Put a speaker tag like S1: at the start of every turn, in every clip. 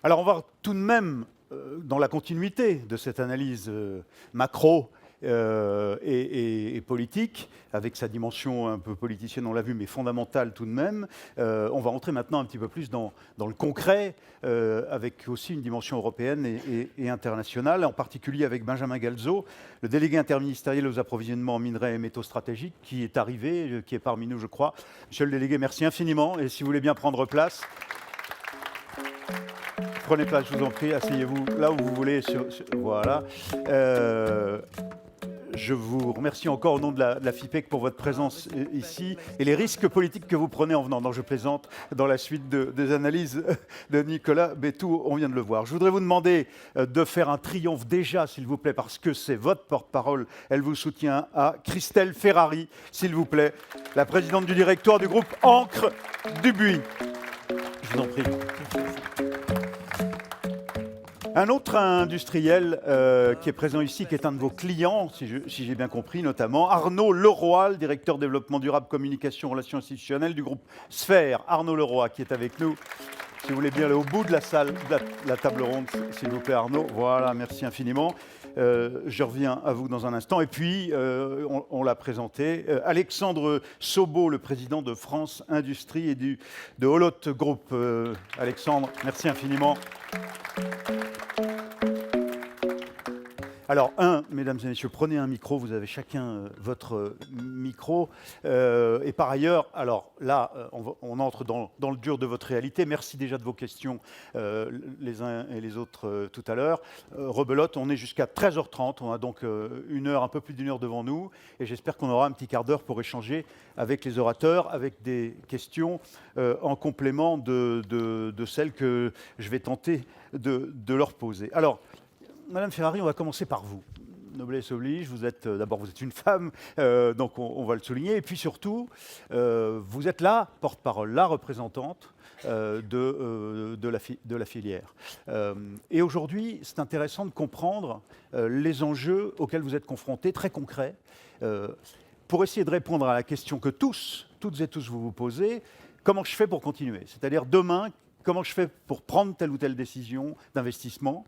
S1: Alors on va tout de même, dans la continuité de cette analyse macro et politique, avec sa dimension un peu politicienne, on l'a vu, mais fondamentale tout de même, on va entrer maintenant un petit peu plus dans le concret, avec aussi une dimension européenne et internationale, en particulier avec Benjamin Galzo, le délégué interministériel aux approvisionnements en minerais et métaux stratégiques, qui est arrivé, qui est parmi nous, je crois. Monsieur le délégué, merci infiniment, et si vous voulez bien prendre place. Prenez place, je vous en prie, asseyez-vous là où vous voulez. Voilà. Je vous remercie encore au nom de la FIPEC pour votre présence ici et les risques politiques que vous prenez en venant. Non, je plaisante, dans la suite des analyses de Nicolas Bétou, on vient de le voir. Je voudrais vous demander de faire un triomphe déjà, s'il vous plaît, parce que c'est votre porte-parole. Elle vous soutient, à Christelle Ferrari, s'il vous plaît, la présidente du directoire du groupe Encre du Buis. Je vous en prie. Un autre industriel qui est présent ici, qui est un de vos clients, si j'ai bien compris, notamment Arnaud Leroy, le directeur développement durable, communication, relations institutionnelles du groupe Sphère. Arnaud Leroy qui est avec nous. Si vous voulez bien aller au bout de la salle, de la table ronde, s'il vous plaît, Arnaud. Voilà, merci infiniment. Je reviens à vous dans un instant. Et puis, on l'a présenté, Alexandre Sobo, le président de France Industrie et de Holot Group. Alexandre, merci infiniment. Alors, mesdames et messieurs, prenez un micro, vous avez chacun votre micro. Et par ailleurs, alors là, on entre dans le dur de votre réalité. Merci déjà de vos questions, les uns et les autres, tout à l'heure. Rebelote, on est jusqu'à 13h30, on a donc un peu plus d'une heure devant nous, et j'espère qu'on aura un petit quart d'heure pour échanger avec les orateurs, avec des questions en complément de celles que je vais tenter de leur poser. Alors, Madame Ferrari, on va commencer par vous. Noblesse oblige, d'abord vous êtes une femme, donc on va le souligner. Et puis surtout, vous êtes la porte-parole, la représentante de la filière. Et aujourd'hui, c'est intéressant de comprendre les enjeux auxquels vous êtes confrontés, très concrets, pour essayer de répondre à la question que toutes et tous vous posez, comment je fais pour continuer? C'est-à-dire demain, comment je fais pour prendre telle ou telle décision d'investissement,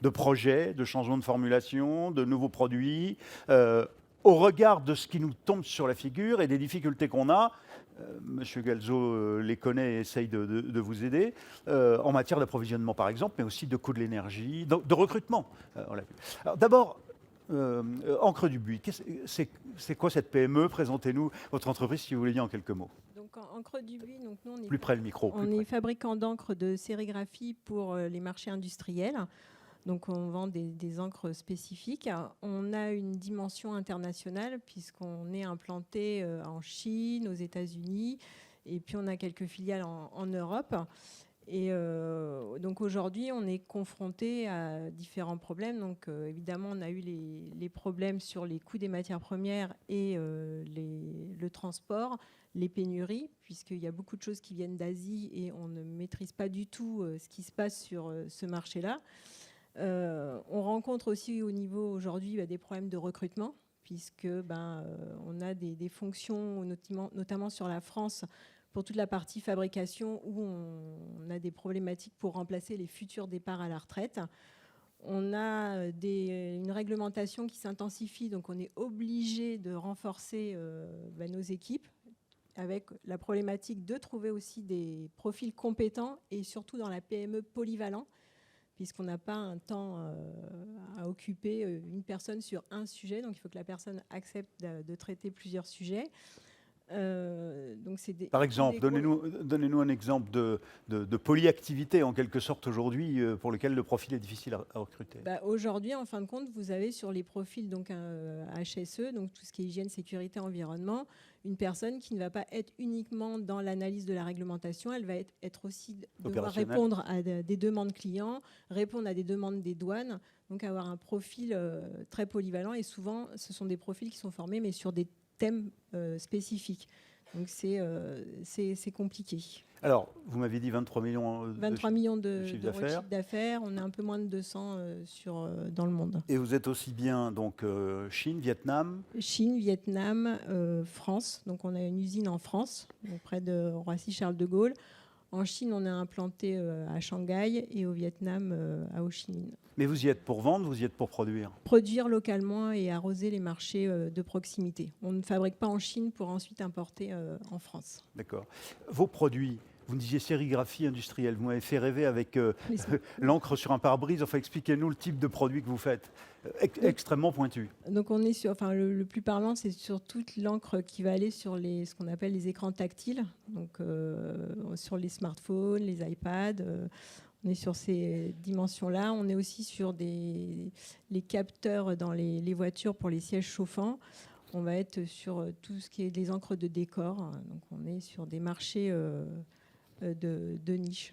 S1: de projets, de changements de formulation, de nouveaux produits, au regard de ce qui nous tombe sur la figure et des difficultés qu'on a. Monsieur Galzo les connaît et essaye de vous aider, en matière d'approvisionnement par exemple, mais aussi de coût de l'énergie, de recrutement. Alors d'abord, Encre du Buis, c'est quoi cette PME? Présentez-nous votre entreprise, si vous voulez dire en quelques mots.
S2: Donc, Encre du Buis, donc nous,
S1: plus près le micro.
S2: On est fabricant d'encre de sérigraphie pour les marchés industriels. Donc, on vend des encres spécifiques. On a une dimension internationale puisqu'on est implanté en Chine, aux États-Unis, et puis on a quelques filiales en Europe. Et donc aujourd'hui, on est confronté à différents problèmes. Donc évidemment, on a eu les problèmes sur les coûts des matières premières et le transport, les pénuries, puisqu'il y a beaucoup de choses qui viennent d'Asie et on ne maîtrise pas du tout ce qui se passe sur ce marché-là. On rencontre aussi au niveau aujourd'hui des problèmes de recrutement, puisque on a des fonctions, notamment sur la France, pour toute la partie fabrication, où on a des problématiques pour remplacer les futurs départs à la retraite. On a une réglementation qui s'intensifie, donc on est obligé de renforcer nos équipes, avec la problématique de trouver aussi des profils compétents et surtout dans la PME polyvalent, puisqu'on n'a pas un temps à occuper une personne sur un sujet. Donc, il faut que la personne accepte de traiter plusieurs sujets.
S1: Par exemple, donnez-nous un exemple de polyactivité, en quelque sorte, aujourd'hui, pour lequel le profil est difficile à recruter.
S2: Aujourd'hui, en fin de compte, vous avez sur les profils donc, HSE, donc tout ce qui est hygiène, sécurité, environnement, une personne qui ne va pas être uniquement dans l'analyse de la réglementation, elle va être aussi devoir répondre à des demandes clients, répondre à des demandes des douanes, donc avoir un profil très polyvalent. Et souvent, ce sont des profils qui sont formés, mais sur des thèmes spécifiques. Donc c'est compliqué.
S1: Alors, vous m'avez dit 23 millions
S2: de chiffre d'affaires. On est un peu moins de 200 dans le monde.
S1: Et vous êtes aussi bien donc Chine, Vietnam
S2: Vietnam, France. Donc on a une usine en France, près de Roissy-Charles de Gaulle. En Chine, on est implanté à Shanghai et au Vietnam à Ho Chi Minh.
S1: Mais vous y êtes pour vendre, vous y êtes pour produire?
S2: Produire localement et arroser les marchés de proximité. On ne fabrique pas en Chine pour ensuite importer en France.
S1: D'accord. Vos produits, vous me disiez sérigraphie industrielle, vous m'avez fait rêver avec l'encre sur un pare-brise. Enfin, expliquez-nous le type de produit que vous faites, extrêmement pointu.
S2: Donc on est sur, enfin le plus parlant, c'est sur toute l'encre qui va aller sur ce qu'on appelle les écrans tactiles, donc sur les smartphones, les iPads. On est sur ces dimensions-là. On est aussi sur les capteurs dans les voitures pour les sièges chauffants. On va être sur tout ce qui est des encres de décor. Donc on est sur des marchés de niche.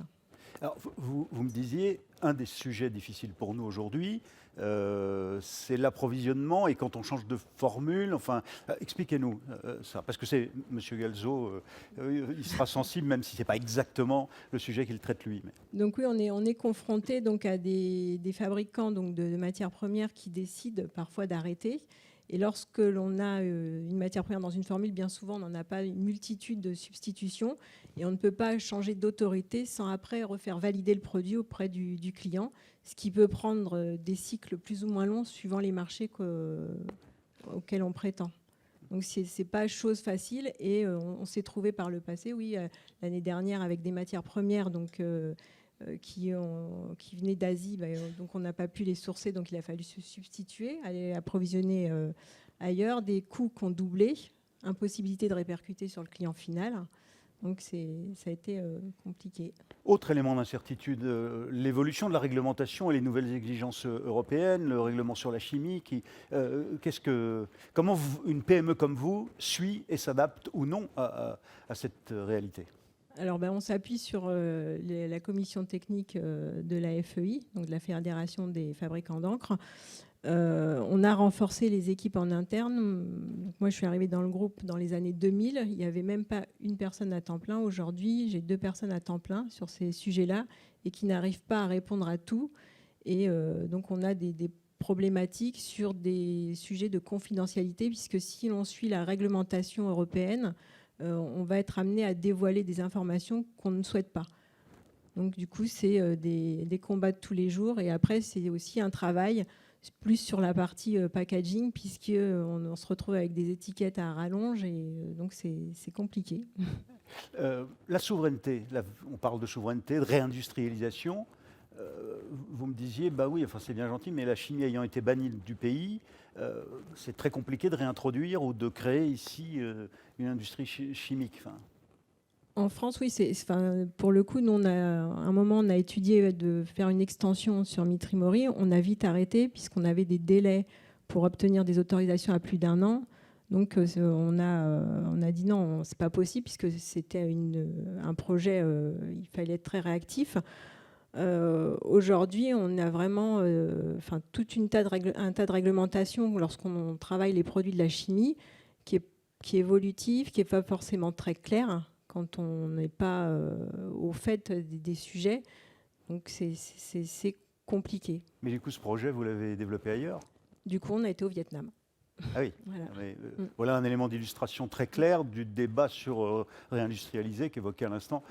S1: Alors, vous me disiez, un des sujets difficiles pour nous aujourd'hui, c'est l'approvisionnement et quand on change de formule, enfin, expliquez-nous ça, parce que c'est M. Guelzo, il sera sensible, même si ce n'est pas exactement le sujet qu'il traite lui. Mais...
S2: Donc oui, on est confronté donc, à des fabricants donc, de matières premières qui décident parfois d'arrêter. Et lorsque l'on a une matière première dans une formule, bien souvent, on n'en a pas une multitude de substitutions et on ne peut pas changer d'autorité sans après refaire valider le produit auprès du client, ce qui peut prendre des cycles plus ou moins longs suivant les marchés auxquels on prétend. Donc, ce n'est pas chose facile et on s'est trouvé par le passé, oui, l'année dernière avec des matières premières donc, qui venaient d'Asie, donc on n'a pas pu les sourcer, donc il a fallu se substituer, aller approvisionner ailleurs, des coûts qui ont doublé, impossibilité de répercuter sur le client final, donc ça a été compliqué.
S1: Autre élément d'incertitude, l'évolution de la réglementation et les nouvelles exigences européennes, le règlement sur la chimie, comment une PME comme vous suit et s'adapte ou non à cette réalité?
S2: Alors, on s'appuie sur la commission technique de la FEI, donc de la Fédération des fabricants d'encre. On a renforcé les équipes en interne. Donc, moi, je suis arrivée dans le groupe dans les années 2000. Il n'y avait même pas une personne à temps plein. Aujourd'hui, j'ai 2 personnes à temps plein sur ces sujets-là et qui n'arrivent pas à répondre à tout. Et donc, on a des problématiques sur des sujets de confidentialité, puisque si l'on suit la réglementation européenne, on va être amené à dévoiler des informations qu'on ne souhaite pas. Donc du coup, c'est des combats de tous les jours. Et après, c'est aussi un travail plus sur la partie packaging, puisqu'on se retrouve avec des étiquettes à rallonge. Et donc, c'est compliqué.
S1: La souveraineté, on parle de souveraineté, de réindustrialisation. Vous me disiez, bah oui, enfin c'est bien gentil, mais la chimie ayant été bannie du pays, c'est très compliqué de réintroduire ou de créer ici une industrie chimique. Enfin.
S2: En France, oui, pour le coup, nous, à un moment, on a étudié de faire une extension sur Mitry-Mory. On a vite arrêté puisqu'on avait des délais pour obtenir des autorisations à plus d'1 an. Donc, on a dit non, c'est pas possible puisque c'était un projet, il fallait être très réactif. Aujourd'hui, on a vraiment tout un tas de réglementations lorsqu'on travaille les produits de la chimie qui est évolutive, qui n'est pas forcément très claire quand on n'est pas au fait des sujets. Donc, c'est compliqué.
S1: Mais du coup, ce projet, vous l'avez développé ailleurs?
S2: Du coup, on a été au Vietnam.
S1: Ah oui, voilà un élément d'illustration très clair du débat sur réindustrialiser qu'évoquait à l'instant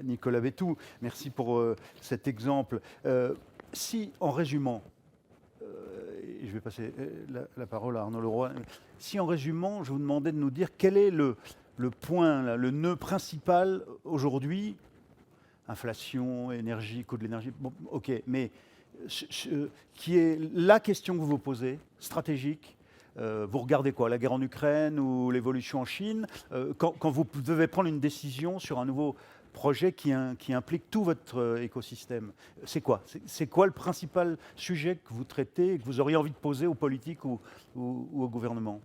S1: Nicolas Bétou. Merci pour cet exemple. Si, en résumant, et je vais passer la parole à Arnaud Leroy, si en résumant, je vous demandais de nous dire quel est le point, là, le nœud principal aujourd'hui, inflation, énergie, coût de l'énergie, bon, ok, mais qui est la question que vous vous posez, stratégique. Vous regardez quoi? La guerre en Ukraine ou l'évolution en Chine? Quand vous devez prendre une décision sur un nouveau projet qui implique tout votre écosystème, c'est quoi? C'est quoi le principal sujet que vous traitez et que vous auriez envie de poser aux politiques ou au gouvernement?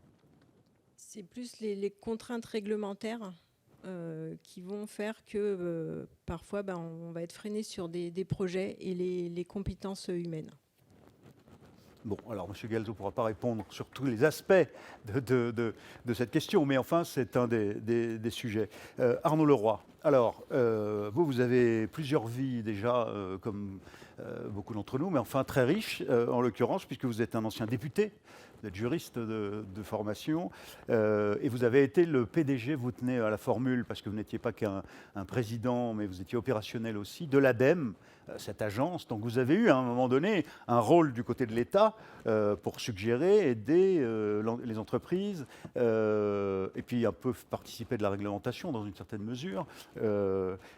S2: C'est plus les contraintes réglementaires qui vont faire que parfois on va être freiné sur des projets et les compétences humaines.
S1: Bon, alors M. Guelzo ne pourra pas répondre sur tous les aspects de cette question, mais enfin, c'est un des sujets. Arnaud Leroy, Alors, vous avez plusieurs vies déjà, comme beaucoup d'entre nous, mais enfin très riches, en l'occurrence, puisque vous êtes un ancien député, vous êtes juriste de formation, et vous avez été le PDG, vous tenez à la formule, parce que vous n'étiez pas qu'un président, mais vous étiez opérationnel aussi, de l'ADEME, cette agence. Donc vous avez eu à un moment donné un rôle du côté de l'État pour suggérer, aider les entreprises, et puis un peu participer de la réglementation dans une certaine mesure.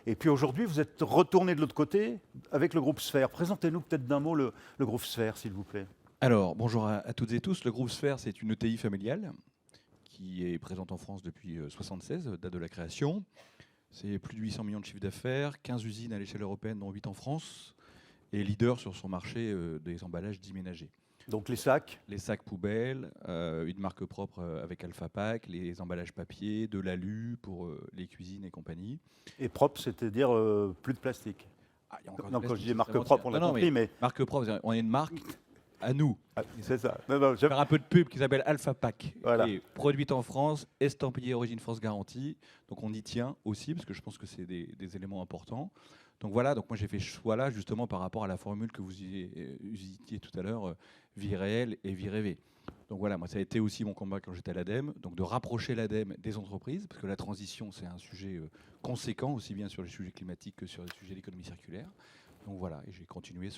S1: Et puis aujourd'hui, vous êtes retourné de l'autre côté avec le groupe Sphère. Présentez-nous peut-être d'un mot le groupe Sphère, s'il vous plaît.
S3: Alors, bonjour à toutes et tous. Le groupe Sphère, c'est une ETI familiale qui est présente en France depuis 1976, date de la création. C'est plus de 800 millions de chiffre d'affaires, 15 usines à l'échelle européenne, dont 8 en France, et leader sur son marché des emballages dits ménagers.
S1: Donc les sacs.
S3: Les sacs poubelles, une marque propre avec Alpha Pack, les emballages papier, de l'alu pour les cuisines et compagnie.
S1: Et propre, c'est-à-dire plus de plastique.
S3: Ah, il y a encore
S1: Non,
S3: du
S1: quand je
S3: plastique,
S1: dis marque
S3: c'est
S1: propre, on l'a
S3: non,
S1: compris, mais...
S3: Marque propre, on est une marque à nous.
S1: Ah, c'est ça. Non,
S3: Faire un peu de pub qui s'appelle Alpha Pack,
S1: Voilà.
S3: qui est produite en France, estampillée Origine France garantie. Donc on y tient aussi, parce que je pense que c'est des éléments importants. Donc voilà, donc moi j'ai fait ce choix-là justement par rapport à la formule que vous usiez tout à l'heure, vie réelle et vie rêvée. Donc voilà, moi ça a été aussi mon combat quand j'étais à l'ADEME, donc de rapprocher l'ADEME des entreprises, parce que la transition c'est un sujet conséquent, aussi bien sur les sujets climatiques que sur les sujets d'économie circulaire. Donc voilà, et j'ai continué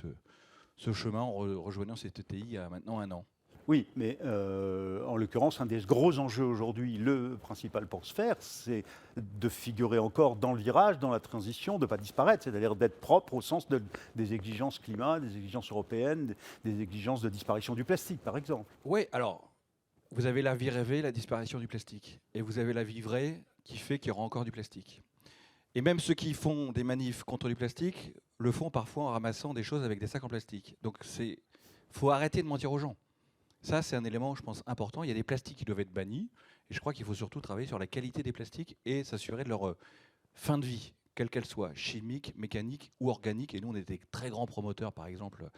S3: ce chemin en rejoignant cette ETI il y a maintenant 1 an.
S1: Oui, mais en l'occurrence, un des gros enjeux aujourd'hui, le principal pour se faire, c'est de figurer encore dans le virage, dans la transition, de ne pas disparaître, c'est-à-dire d'être propre au sens des exigences climat, des exigences européennes, des exigences de disparition du plastique, par exemple.
S3: Oui, alors, vous avez la vie rêvée, la disparition du plastique. Et vous avez la vie vraie qui fait qu'il y aura encore du plastique. Et même ceux qui font des manifs contre du plastique le font parfois en ramassant des choses avec des sacs en plastique. Donc, il faut arrêter de mentir aux gens. Ça, c'est un élément, je pense, important. Il y a des plastiques qui doivent être bannis. Et je crois qu'il faut surtout travailler sur la qualité des plastiques et s'assurer de leur fin de vie, quelle qu'elle soit, chimique, mécanique ou organique. Et nous, on est des très grands promoteurs, par exemple,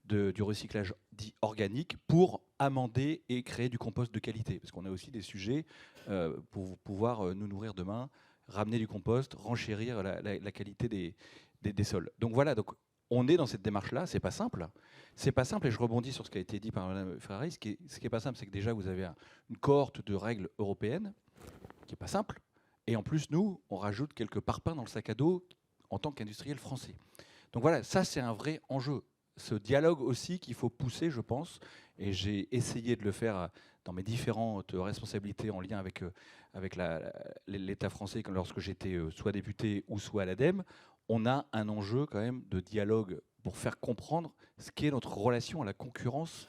S3: du recyclage dit organique pour amender et créer du compost de qualité. Parce qu'on a aussi des sujets pour pouvoir nous nourrir demain, ramener du compost, renchérir la qualité des sols. Donc voilà, donc on est dans cette démarche-là. C'est pas simple. C'est pas simple, et je rebondis sur ce qui a été dit par Mme Ferrari. Ce qui est pas simple, c'est que déjà, vous avez une cohorte de règles européennes qui est pas simple. Et en plus, nous, on rajoute quelques parpaings dans le sac à dos en tant qu'industriel français. Donc voilà, ça, c'est un vrai enjeu. Ce dialogue aussi qu'il faut pousser, je pense, et j'ai essayé de le faire dans mes différentes responsabilités en lien avec l'État français lorsque j'étais soit député ou soit à l'ADEME. On a un enjeu quand même de dialogue pour faire comprendre ce qu'est notre relation à la concurrence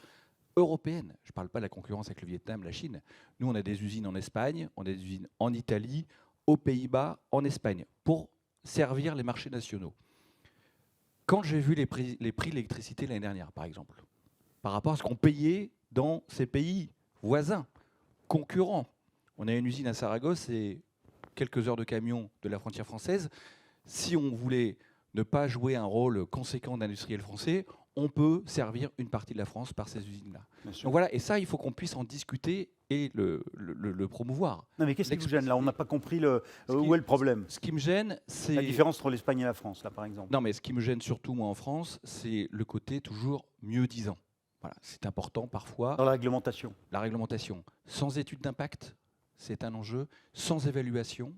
S3: européenne. Je ne parle pas de la concurrence avec le Vietnam, la Chine. Nous, on a des usines en Espagne, on a des usines en Italie, aux Pays-Bas, en Espagne, pour servir les marchés nationaux. Quand j'ai vu les prix de l'électricité l'année dernière, par exemple, par rapport à ce qu'on payait dans ces pays voisins, concurrents, on a une usine à Saragosse et quelques heures de camion de la frontière française. Si on voulait ne pas jouer un rôle conséquent d'industriel français, on peut servir une partie de la France par ces usines-là. Donc voilà, et ça, il faut qu'on puisse en discuter et le promouvoir.
S1: Non, mais qu'est-ce qui vous gêne là? On n'a pas compris où est le problème.
S3: Ce qui me gêne, c'est...
S1: La différence entre l'Espagne et la France, là, par exemple.
S3: Non, mais ce qui me gêne surtout, moi, en France, c'est le côté toujours mieux disant. Voilà, c'est important parfois.
S1: Dans la réglementation.
S3: La réglementation. Sans étude d'impact, c'est un enjeu. Sans évaluation.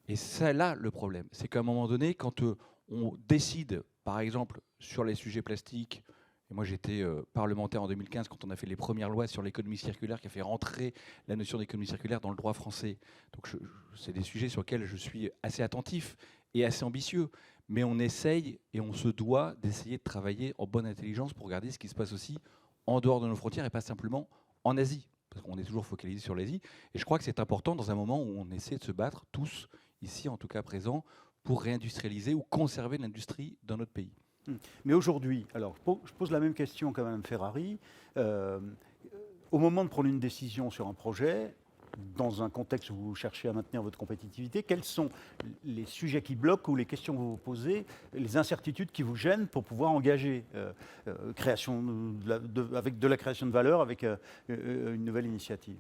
S3: Et c'est là le problème. C'est qu'à un moment donné, quand on décide, par exemple, sur les sujets plastiques, et moi j'étais parlementaire en 2015 quand on a fait les premières lois sur l'économie circulaire qui a fait rentrer la notion d'économie circulaire dans le droit français. Donc c'est des sujets sur lesquels je suis assez attentif et assez ambitieux. Mais on essaye et on se doit d'essayer de travailler en bonne intelligence pour regarder ce qui se passe aussi en dehors de nos frontières et pas simplement en Asie. Parce qu'on est toujours focalisé sur l'Asie. Et je crois que c'est important dans un moment où on essaie de se battre tous, ici en tout cas présents, pour réindustrialiser ou conserver l'industrie dans notre pays.
S1: Mais aujourd'hui, alors je pose la même question qu'à Mme Ferrari. Au moment de prendre une décision sur un projet, dans un contexte où vous cherchez à maintenir votre compétitivité, quels sont les sujets qui bloquent ou les questions que vous vous posez, les incertitudes qui vous gênent pour pouvoir engager avec de la création de valeur, avec une nouvelle initiative?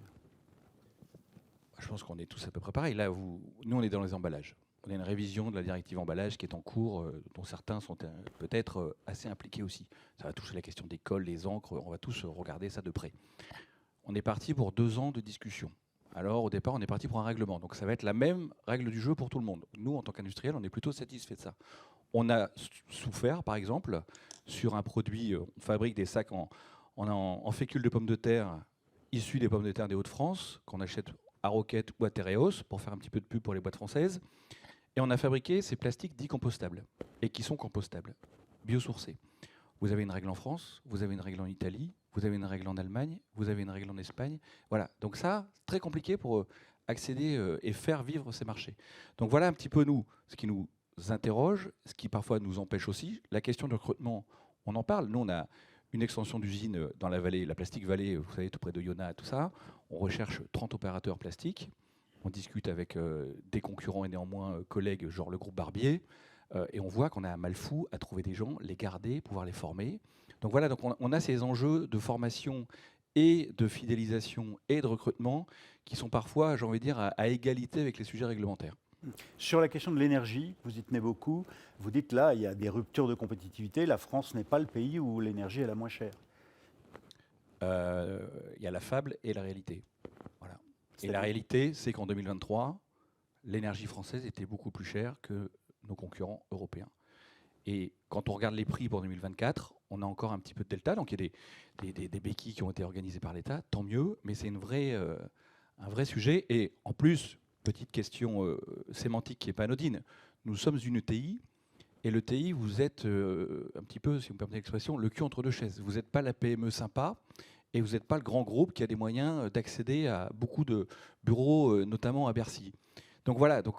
S3: Je pense qu'on est tous à peu près pareil. Là, nous, on est dans les emballages. On a une révision de la directive emballage qui est en cours, dont certains sont peut-être assez impliqués aussi. Ça va toucher la question des cols, les encres, on va tous regarder ça de près. On est parti pour 2 ans de discussion. Alors, au départ, on est parti pour un règlement. Donc, ça va être la même règle du jeu pour tout le monde. Nous, en tant qu'industriels, on est plutôt satisfait de ça. On a souffert, par exemple, sur un produit, on fabrique des sacs en fécule de pommes de terre issus des pommes de terre des Hauts-de-France, qu'on achète à Roquette ou à Tereos, pour faire un petit peu de pub pour les boîtes françaises. Et on a fabriqué ces plastiques dits compostables, et qui sont compostables, biosourcés. Vous avez une règle en France, vous avez une règle en Italie, vous avez une règle en Allemagne, vous avez une règle en Espagne. Voilà, donc ça, c'est très compliqué pour accéder et faire vivre ces marchés. Donc voilà un petit peu nous, ce qui nous interroge, ce qui parfois nous empêche aussi. La question de recrutement, on en parle. Nous, on a une extension d'usine dans la vallée, la Plastique Vallée, vous savez, tout près de Yona, tout ça. On recherche 30 opérateurs plastiques. On discute avec des concurrents et néanmoins collègues, genre le groupe Barbier. Et on voit qu'on a un mal fou à trouver des gens, les garder, pouvoir les former. Donc voilà, donc on a ces enjeux de formation et de fidélisation et de recrutement qui sont parfois, j'ai envie de dire, à égalité avec les sujets réglementaires.
S1: Sur la question de l'énergie, vous y tenez beaucoup. Vous dites là, il y a des ruptures de compétitivité. La France n'est pas le pays où l'énergie est la moins chère.
S3: Il y a la fable et la réalité. Voilà. Et la réalité, c'est qu'en 2023, l'énergie française était beaucoup plus chère que nos concurrents européens. Et quand on regarde les prix pour 2024, on a encore un petit peu de delta. Donc il y a des béquilles qui ont été organisées par l'État, tant mieux, mais c'est un vrai sujet. Et en plus, petite question sémantique qui n'est pas anodine, nous sommes une ETI, et l'ETI, vous êtes un petit peu, si vous me permettez l'expression, le cul entre deux chaises. Vous n'êtes pas la PME sympa, et vous n'êtes pas le grand groupe qui a des moyens d'accéder à beaucoup de bureaux, notamment à Bercy. Donc voilà, donc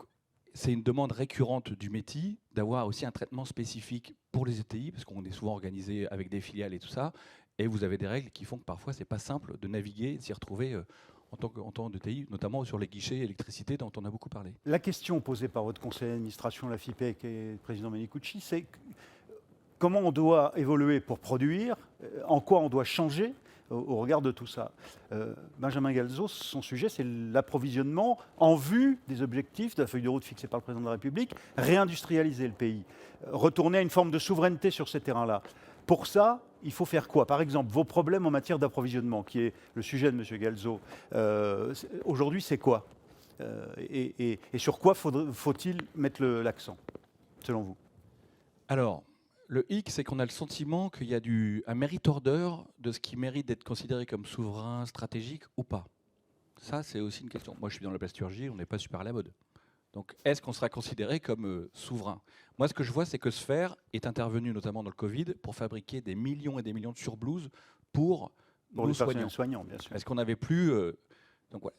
S3: c'est une demande récurrente du métier d'avoir aussi un traitement spécifique pour les ETI, parce qu'on est souvent organisé avec des filiales et tout ça, et vous avez des règles qui font que parfois c'est pas simple de naviguer et de s'y retrouver en tant d'ETI, notamment sur les guichets électricité dont on a beaucoup parlé.
S1: La question posée par votre conseil d'administration, la FIPEC et le président Menicucci, c'est comment on doit évoluer pour produire, en quoi on doit changer au regard de tout ça. Benjamin Galzo, son sujet, c'est l'approvisionnement en vue des objectifs de la feuille de route fixée par le président de la République, réindustrialiser le pays, retourner à une forme de souveraineté sur ces terrains-là. Pour ça, il faut faire quoi? Par exemple, vos problèmes en matière d'approvisionnement, qui est le sujet de M. Galzo, aujourd'hui, c'est quoi? Et sur quoi faut-il mettre l'accent, selon vous?
S3: Alors, le hic, c'est qu'on a le sentiment qu'il y a un merit order de ce qui mérite d'être considéré comme souverain, stratégique ou pas. Ça, c'est aussi une question. Moi, je suis dans la plasturgie, on n'est pas super à la mode. Donc, est-ce qu'on sera considéré comme souverain? Moi, ce que je vois, c'est que Sphère est intervenu, notamment dans le Covid, pour fabriquer des millions et des millions de surblouses pour nos
S1: soignants, bien sûr.
S3: Est-ce qu'on n'avait plus... Donc, voilà.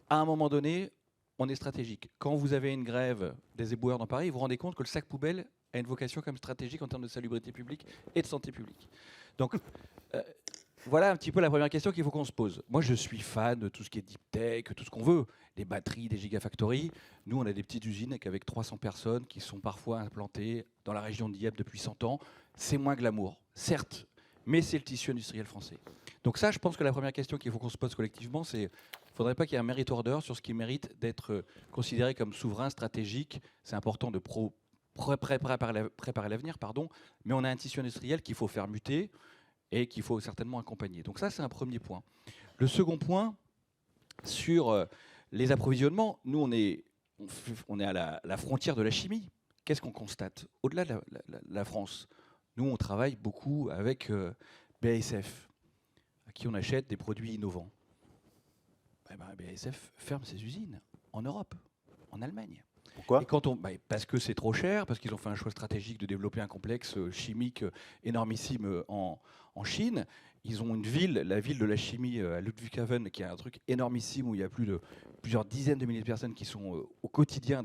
S3: À un moment donné, on est stratégique. Quand vous avez une grève des éboueurs dans Paris, vous vous rendez compte que le sac poubelle a une vocation comme stratégique en termes de salubrité publique et de santé publique. Donc, voilà un petit peu la première question qu'il faut qu'on se pose. Moi, je suis fan de tout ce qui est deep tech, tout ce qu'on veut, les batteries, des gigafactories. Nous, on a des petites usines avec 300 personnes qui sont parfois implantées dans la région de Dieppe depuis 100 ans. C'est moins glamour, certes, mais c'est le tissu industriel français. Donc ça, je pense que la première question qu'il faut qu'on se pose collectivement, c'est il ne faudrait pas qu'il y ait un merit order sur ce qui mérite d'être considéré comme souverain, stratégique. C'est important de préparer l'avenir, mais on a un tissu industriel qu'il faut faire muter et qu'il faut certainement accompagner. Donc ça, c'est un premier point. Le second point, sur les approvisionnements, nous, on est à la frontière de la chimie. Qu'est-ce qu'on constate? Au-delà de la France, nous, on travaille beaucoup avec BASF, à qui on achète des produits innovants. BASF ferme ses usines en Europe, en Allemagne.
S1: Pourquoi?
S3: Et parce que c'est trop cher, parce qu'ils ont fait un choix stratégique de développer un complexe chimique énormissime en Chine. Ils ont une ville, la ville de la chimie à Ludwigshafen, qui est un truc énormissime où il y a plusieurs dizaines de milliers de personnes qui sont au quotidien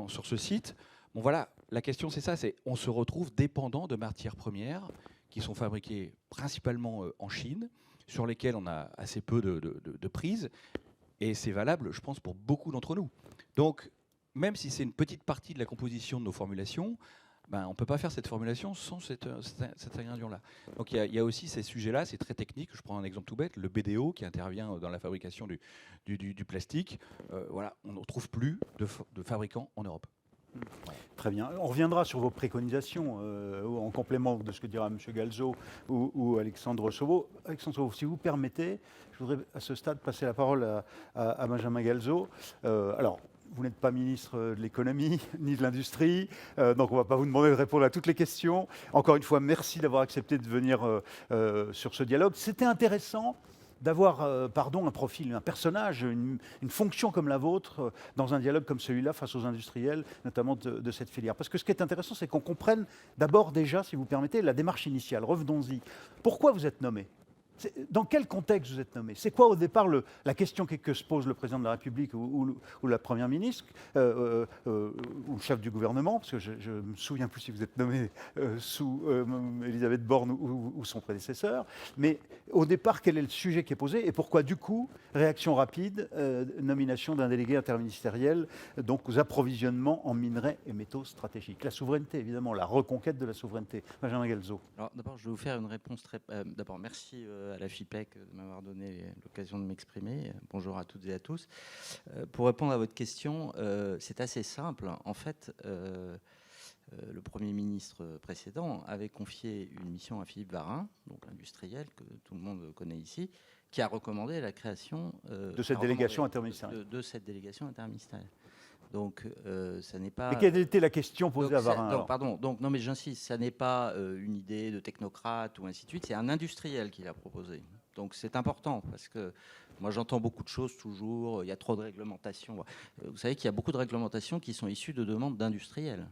S3: sur ce site. Bon voilà, la question c'est ça, c'est on se retrouve dépendant de matières premières qui sont fabriquées principalement en Chine, sur lesquelles on a assez peu de prise, et c'est valable, je pense, pour beaucoup d'entre nous. Donc, même si c'est une petite partie de la composition de nos formulations, on ne peut pas faire cette formulation sans cet ingrédient-là. Donc il y a aussi ces sujets-là, c'est très technique. Je prends un exemple tout bête, le BDO qui intervient dans la fabrication du plastique. Voilà, on ne retrouve plus de fabricants en Europe.
S1: Très bien. On reviendra sur vos préconisations en complément de ce que dira M. Galzo ou Alexandre Sauveau. Alexandre Sauveau, si vous permettez, je voudrais à ce stade passer la parole à Benjamin Galzo. Alors, vous n'êtes pas ministre de l'économie ni de l'industrie, donc on ne va pas vous demander de répondre à toutes les questions. Encore une fois, merci d'avoir accepté de venir sur ce dialogue. C'était intéressant d'avoir un profil, un personnage, une fonction comme la vôtre dans un dialogue comme celui-là face aux industriels, notamment de cette filière. Parce que ce qui est intéressant, c'est qu'on comprenne d'abord déjà, si vous permettez, la démarche initiale. Revenons-y. Pourquoi vous êtes nommé ? Dans quel contexte vous êtes nommé ? C'est quoi au départ la question que se pose le président de la République ou la première ministre ou le chef du gouvernement ? Parce que je ne me souviens plus si vous êtes nommé sous Elisabeth Borne ou son prédécesseur. Mais au départ, quel est le sujet qui est posé et pourquoi du coup, réaction rapide, nomination d'un délégué interministériel donc aux approvisionnements en minerais et métaux stratégiques ? La souveraineté, évidemment, la reconquête de la souveraineté. Benjamin Galzo.
S4: Alors d'abord, je vais vous faire une réponse très... d'abord, merci à la FIPEC de m'avoir donné l'occasion de m'exprimer. Bonjour à toutes et à tous. Pour répondre à votre question, c'est assez simple. En fait, le Premier ministre précédent avait confié une mission à Philippe Varin, donc industriel que tout le monde connaît ici, qui a recommandé la création
S1: de cette délégation interministérielle.
S4: De cette délégation interministérielle. Donc, ça n'est pas...
S1: Mais quelle était la question posée à Varin
S4: donc, pardon, donc, non mais j'insiste, ça n'est pas une idée de technocrate ou ainsi de suite, c'est un industriel qui l'a proposé. Donc c'est important, parce que moi j'entends beaucoup de choses toujours, il y a trop de réglementations. Vous savez qu'il y a beaucoup de réglementations qui sont issues de demandes d'industriels.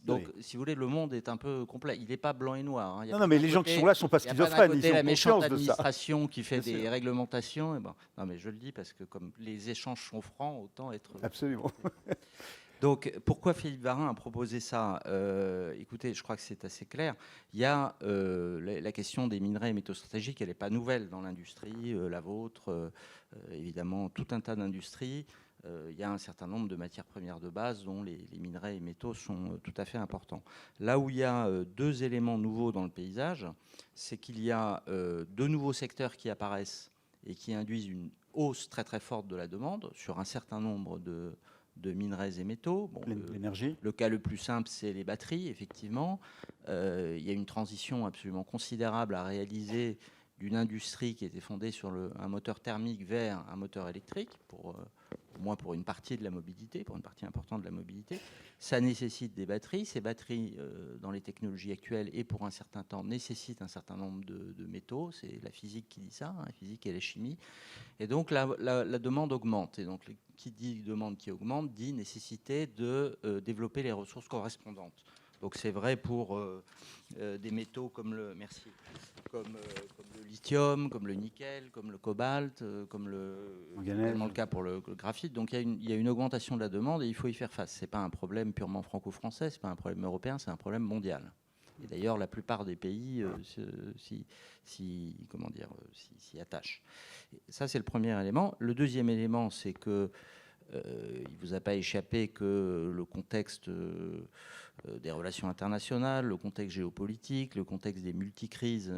S4: Donc, oui. Si vous voulez, le monde est un peu complet. Il n'est pas blanc et noir. Hein.
S1: Non, mais les gens qui sont là ne sont pas schizophrènes.
S4: Il y a la méchante administration qui fait des réglementations. Et bon, non, mais je le dis parce que comme les échanges sont francs, autant être...
S1: Absolument.
S4: Donc, pourquoi Philippe Varin a proposé ça ? Écoutez, je crois que c'est assez clair. Il y a la question des minerais et métaux stratégiques, elle n'est pas nouvelle dans l'industrie, la vôtre, évidemment, tout un tas d'industries. Il y a un certain nombre de matières premières de base dont les minerais et métaux sont tout à fait importants. Là où il y a deux éléments nouveaux dans le paysage, c'est qu'il y a deux nouveaux secteurs qui apparaissent et qui induisent une hausse très très forte de la demande sur un certain nombre de minerais et métaux. Bon,
S1: l'énergie.
S4: Le cas le plus simple, c'est les batteries, effectivement. Il y a une transition absolument considérable à réaliser d'une industrie qui était fondée sur un moteur thermique vers un moteur électrique, au moins pour une partie de la mobilité, pour une partie importante de la mobilité. Ça nécessite des batteries. Ces batteries, dans les technologies actuelles et pour un certain temps, nécessitent un certain nombre de métaux. C'est la physique qui dit ça, la physique et la chimie. Et donc, la demande augmente. Et donc, qui dit demande qui augmente, dit nécessité de développer les ressources correspondantes. Donc, c'est vrai pour des métaux comme le lithium, comme le nickel, comme le cobalt, comme également le cas pour le graphite. Donc il y a une augmentation de la demande et il faut y faire face. Ce n'est pas un problème purement franco-français, ce n'est pas un problème européen, c'est un problème mondial. Et d'ailleurs, la plupart des pays s'y attachent. Et ça, c'est le premier élément. Le deuxième élément, c'est que il ne vous a pas échappé que le contexte des relations internationales, le contexte géopolitique, le contexte des multicrises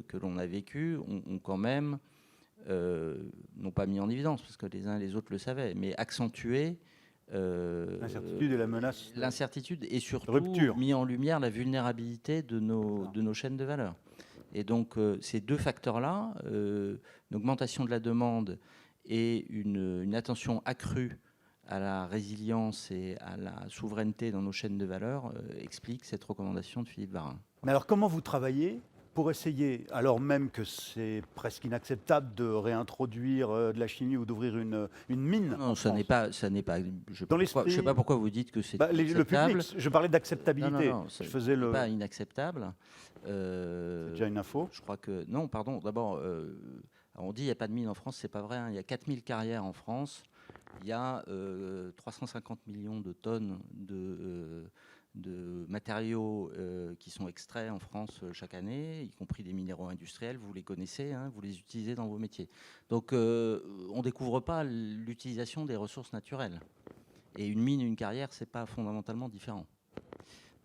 S4: que l'on a vécues ont quand même, non pas mis en évidence, parce que les uns et les autres le savaient, mais accentué
S1: l'incertitude et la menace.
S4: L'incertitude et surtout
S1: rupture.
S4: Mis en lumière la vulnérabilité de nos chaînes de valeur. Et donc ces deux facteurs-là, une augmentation de la demande et une attention accrue à la résilience et à la souveraineté dans nos chaînes de valeur explique cette recommandation de Philippe Varin.
S1: Mais alors comment vous travaillez pour essayer, alors même que c'est presque inacceptable de réintroduire de la chimie ou d'ouvrir une mine?
S4: Non, ça n'est pas. Je ne sais pas pourquoi vous dites que c'est
S1: Le
S4: inacceptable.
S1: public, je parlais d'acceptabilité.
S4: Non,
S1: je faisais
S4: le. Pas inacceptable.
S1: C'est déjà une info.
S4: Je crois que non, pardon. D'abord, on dit il n'y a pas de mine en France, c'est pas vrai. Hein. Il y a 4000 carrières en France. Il y a 350 millions de tonnes de matériaux qui sont extraits en France chaque année, y compris des minéraux industriels. Vous les connaissez, hein, vous les utilisez dans vos métiers. Donc, on ne découvre pas l'utilisation des ressources naturelles. Et une mine et une carrière, ce n'est pas fondamentalement différent.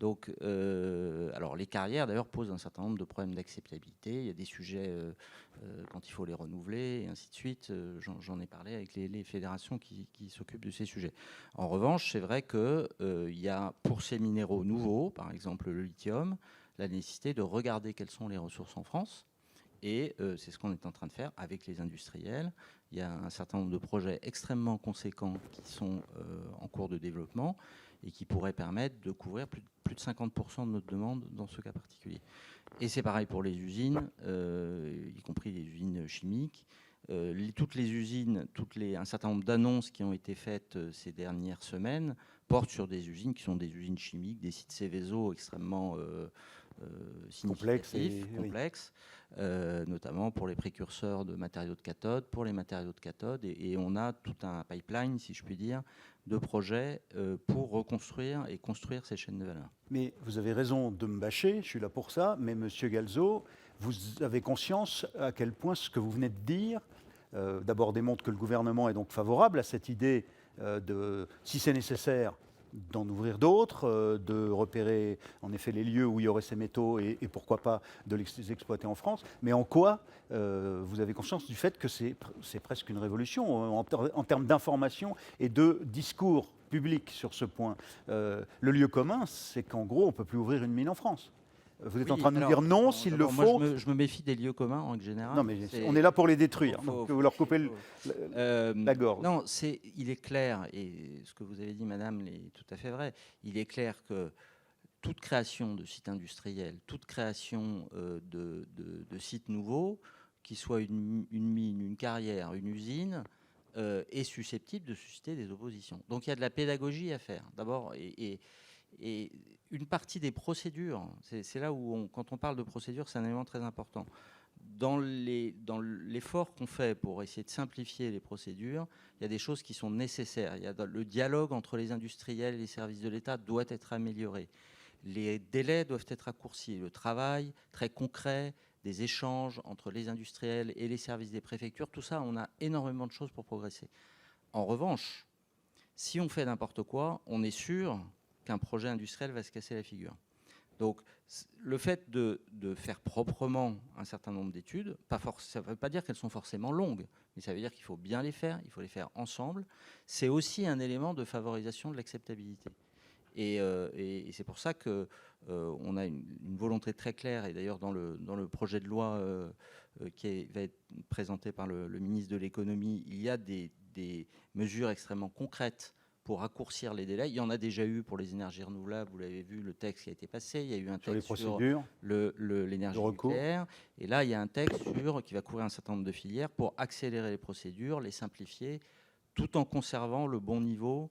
S4: Donc, alors les carrières, d'ailleurs, posent un certain nombre de problèmes d'acceptabilité. Il y a des sujets quand il faut les renouveler, et ainsi de suite. J'en ai parlé avec les fédérations qui s'occupent de ces sujets. En revanche, c'est vrai qu'il y a, pour ces minéraux nouveaux, par exemple le lithium, la nécessité de regarder quelles sont les ressources en France. Et c'est ce qu'on est en train de faire avec les industriels. Il y a un certain nombre de projets extrêmement conséquents qui sont en cours de développement et qui pourraient permettre de couvrir plus de 50% de notre demande dans ce cas particulier. Et c'est pareil pour les usines, y compris les usines chimiques. Toutes les usines, un certain nombre d'annonces qui ont été faites ces dernières semaines portent sur des usines qui sont des usines chimiques, des sites Céveso extrêmement complexes, notamment pour les précurseurs de matériaux de cathode, pour les matériaux de cathode. Et on a tout un pipeline, si je puis dire, de projets pour reconstruire et construire ces chaînes de valeur.
S1: Mais vous avez raison de me bâcher, je suis là pour ça, mais Monsieur Galzo, vous avez conscience à quel point ce que vous venez de dire, d'abord démontre que le gouvernement est donc favorable à cette idée de, si c'est nécessaire, d'en ouvrir d'autres, de repérer en effet les lieux où il y aurait ces métaux et pourquoi pas de les exploiter en France. Mais en quoi vous avez conscience du fait que c'est presque une révolution en termes d'information et de discours public sur ce point. Le lieu commun, c'est qu'en gros, on ne peut plus ouvrir une mine en France. Vous êtes en train de nous dire non, s'il le faut.
S4: Moi, je me méfie des lieux communs en général.
S1: Non, mais on est là pour les détruire. Vous leur coupez la gorge.
S4: Non, il est clair, et ce que vous avez dit, madame, est tout à fait vrai. Il est clair que toute création de site industriel, toute création de sites nouveaux, qu'il soit une mine, une carrière, une usine, est susceptible de susciter des oppositions. Donc il y a de la pédagogie à faire, d'abord, et une partie des procédures, c'est là où, quand on parle de procédures, c'est un élément très important. Dans l'effort qu'on fait pour essayer de simplifier les procédures, il y a des choses qui sont nécessaires. Le dialogue entre les industriels et les services de l'État doit être amélioré. Les délais doivent être raccourcis. Le travail très concret, des échanges entre les industriels et les services des préfectures, tout ça, on a énormément de choses pour progresser. En revanche, si on fait n'importe quoi, on est sûr qu'un projet industriel va se casser la figure. Donc, le fait de faire proprement un certain nombre d'études, ça ne veut pas dire qu'elles sont forcément longues, mais ça veut dire qu'il faut bien les faire, il faut les faire ensemble. C'est aussi un élément de favorisation de l'acceptabilité. Et c'est pour ça qu'on a une volonté très claire, et d'ailleurs dans le projet de loi qui va être présenté par le ministre de l'économie, il y a des mesures extrêmement concrètes pour raccourcir les délais. Il y en a déjà eu pour les énergies renouvelables, vous l'avez vu, le texte qui a été passé. Il y a eu un texte sur l'énergie nucléaire. Et là, il y a un texte qui va couvrir un certain nombre de filières pour accélérer les procédures, les simplifier, tout en conservant le bon niveau,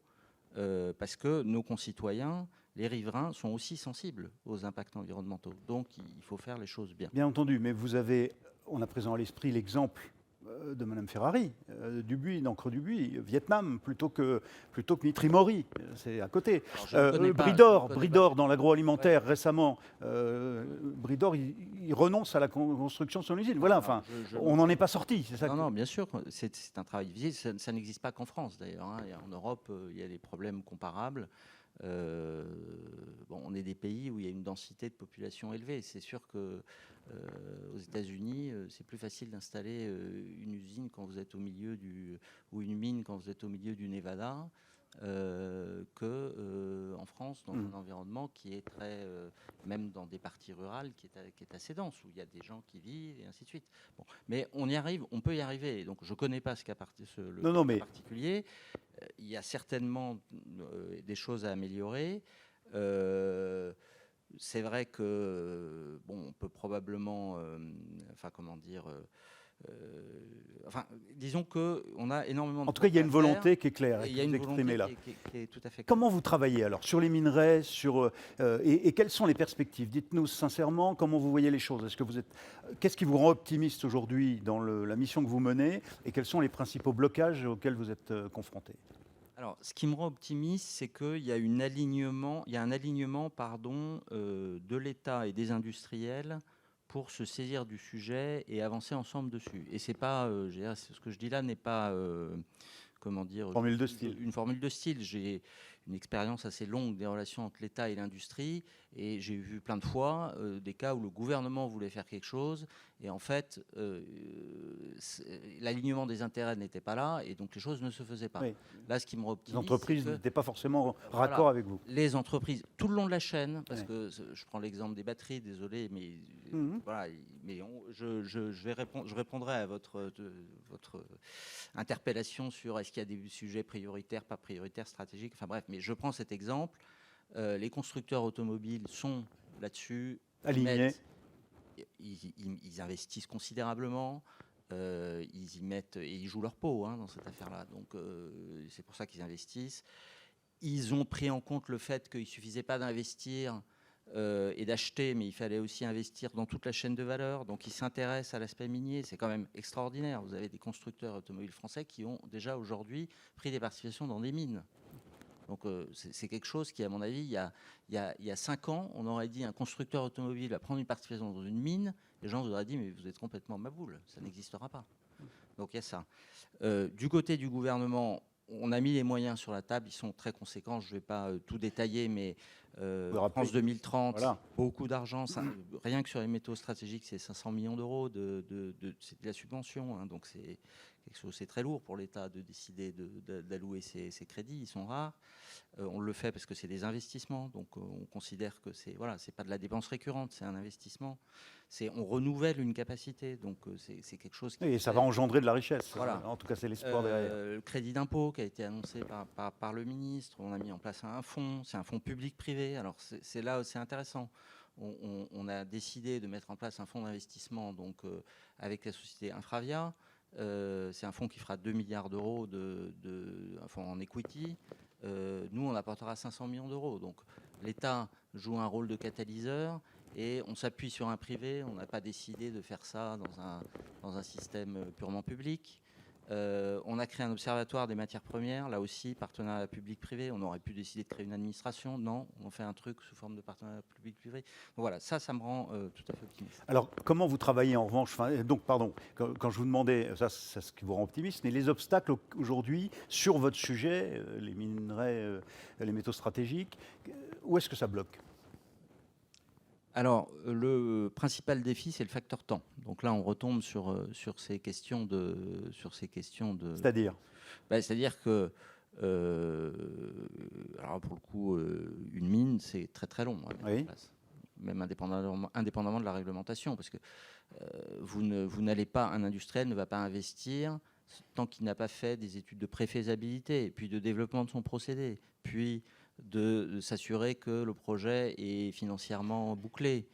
S4: parce que nos concitoyens, les riverains, sont aussi sensibles aux impacts environnementaux. Donc, il faut faire les choses bien.
S1: Bien entendu, mais on a présent à l'esprit l'exemple de Mme Ferrari, d'encre du Buis, Vietnam, plutôt que Mitry Mori, c'est à côté. Bridor dans l'agroalimentaire, récemment, Bridor, il renonce à la construction de son usine. Voilà, enfin, on n'en est pas sorti. C'est ça
S4: non, bien sûr, c'est un travail visible, ça n'existe pas qu'en France d'ailleurs. Hein. En Europe, il y a des problèmes comparables. On est des pays où il y a une densité de population élevée. C'est sûr que aux États-Unis, c'est plus facile d'installer une usine quand vous êtes au milieu ou une mine quand vous êtes au milieu du Nevada qu'en France, dans un environnement qui est très, même dans des parties rurales, qui est assez dense, où il y a des gens qui vivent et ainsi de suite. Bon. Mais on y arrive, on peut y arriver. Donc je ne connais pas ce cas particulier. Il y a certainement des choses à améliorer. C'est vrai que on peut probablement, disons qu'on a énormément de.
S1: En tout cas, il y a une volonté qui est claire,
S4: il y a une volonté
S1: là.
S4: Qui est tout à fait claire.
S1: Comment vous travaillez alors sur les minerais, et quelles sont les perspectives? Dites-nous sincèrement comment vous voyez les choses. Qu'est-ce qui vous rend optimiste aujourd'hui dans la mission que vous menez, et quels sont les principaux blocages auxquels vous êtes confrontés?
S4: Alors, ce qui me rend optimiste, c'est qu'il y a un alignement, de l'État et des industriels pour se saisir du sujet et avancer ensemble dessus. Et c'est pas, ce que je dis là n'est pas, comment dire,
S1: formule de style.
S4: Une formule de style. J'ai une expérience assez longue des relations entre l'État et l'industrie, et j'ai vu plein de fois des cas où le gouvernement voulait faire quelque chose, et en fait, l'alignement des intérêts n'était pas là, et donc les choses ne se faisaient pas.
S1: Oui.
S4: Là, ce qui me optimise,
S1: Les entreprises n'étaient pas forcément raccord
S4: voilà,
S1: avec vous.
S4: les entreprises, tout le long de la chaîne, parce que je prends l'exemple des batteries, désolé, mais voilà, mais je répondrai à votre interpellation sur est-ce qu'il y a des sujets prioritaires, pas prioritaires, stratégiques, enfin bref, mais je prends cet exemple. Les constructeurs automobiles sont là-dessus
S1: alignés.
S4: Ils investissent considérablement. Ils y mettent et ils jouent leur peau dans cette affaire-là. Donc c'est pour ça qu'ils investissent. Ils ont pris en compte le fait qu'il ne suffisait pas d'investir et d'acheter, mais il fallait aussi investir dans toute la chaîne de valeur. Donc ils s'intéressent à l'aspect minier. C'est quand même extraordinaire. Vous avez des constructeurs automobiles français qui ont déjà aujourd'hui pris des participations dans des mines. Donc c'est quelque chose qui, à mon avis, il y a 5 ans, on aurait dit un constructeur automobile va prendre une participation dans une mine. Les gens vous auraient dit mais vous êtes complètement maboule, ça n'existera pas. Donc il y a ça. Du côté du gouvernement, on a mis les moyens sur la table, ils sont très conséquents. Je ne vais pas tout détailler, mais France 2030, voilà. Beaucoup d'argent. Rien que sur les métaux stratégiques, c'est 500 millions d'euros. C'est de la subvention, donc c'est quelque chose, c'est très lourd pour l'État de décider d'allouer ces crédits. Ils sont rares. On le fait parce que c'est des investissements, donc on considère que c'est pas de la dépense récurrente, c'est un investissement. On renouvelle une capacité, donc c'est quelque chose qui...
S1: Et ça va engendrer de la richesse.
S4: Voilà.
S1: En tout cas, c'est l'espoir derrière.
S4: Le crédit d'impôt qui a été annoncé par le ministre, on a mis en place un fonds, c'est un fonds public-privé. Alors c'est là où c'est intéressant. On a décidé de mettre en place un fonds d'investissement donc, avec la société Infravia. C'est un fonds qui fera 2 milliards d'euros un fonds en equity. Nous, on apportera 500 millions d'euros. Donc l'État joue un rôle de catalyseur et on s'appuie sur un privé. On n'a pas décidé de faire ça dans un système purement public. On a créé un observatoire des matières premières, là aussi, partenariat public-privé. On aurait pu décider de créer une administration. Non, on fait un truc sous forme de partenariat public-privé. Donc voilà, ça me rend tout à fait optimiste.
S1: Alors, comment vous travaillez en revanche donc, pardon, quand je vous demandais, ça c'est ce qui vous rend optimiste, mais les obstacles aujourd'hui sur votre sujet, les minerais, les métaux stratégiques, où est-ce que ça bloque ?
S4: Alors, le principal défi, c'est le facteur temps. Donc là, on retombe sur ces questions de...
S1: C'est-à-dire
S4: c'est-à-dire que, alors pour le coup, une mine, c'est très très long.
S1: Oui.
S4: Même indépendamment de la réglementation, parce que vous n'allez pas, un industriel ne va pas investir tant qu'il n'a pas fait des études de préfaisabilité, puis de développement de son procédé, puis de s'assurer que le projet est financièrement bouclé.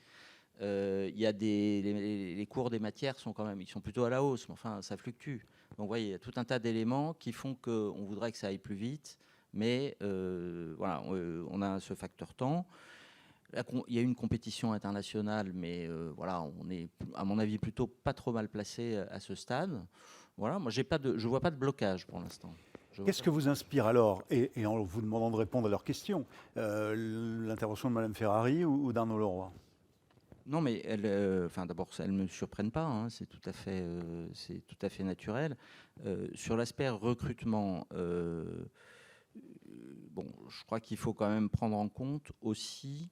S4: Il y a les cours des matières sont ils sont plutôt à la hausse, mais enfin ça fluctue. Donc vous voyez, il y a tout un tas d'éléments qui font qu'on voudrait que ça aille plus vite, mais voilà, on a ce facteur temps. Il y a une compétition internationale, mais voilà, on est, à mon avis, plutôt pas trop mal placé à ce stade. Voilà, moi, je vois pas de blocage pour l'instant.
S1: Qu'est-ce que vous inspire alors, et en vous demandant de répondre à leurs questions, l'intervention de Mme Ferrari ou d'Arnaud Leroy ?
S4: Non, mais d'abord, elles ne me surprennent pas. C'est tout à fait naturel. Sur l'aspect recrutement, je crois qu'il faut quand même prendre en compte aussi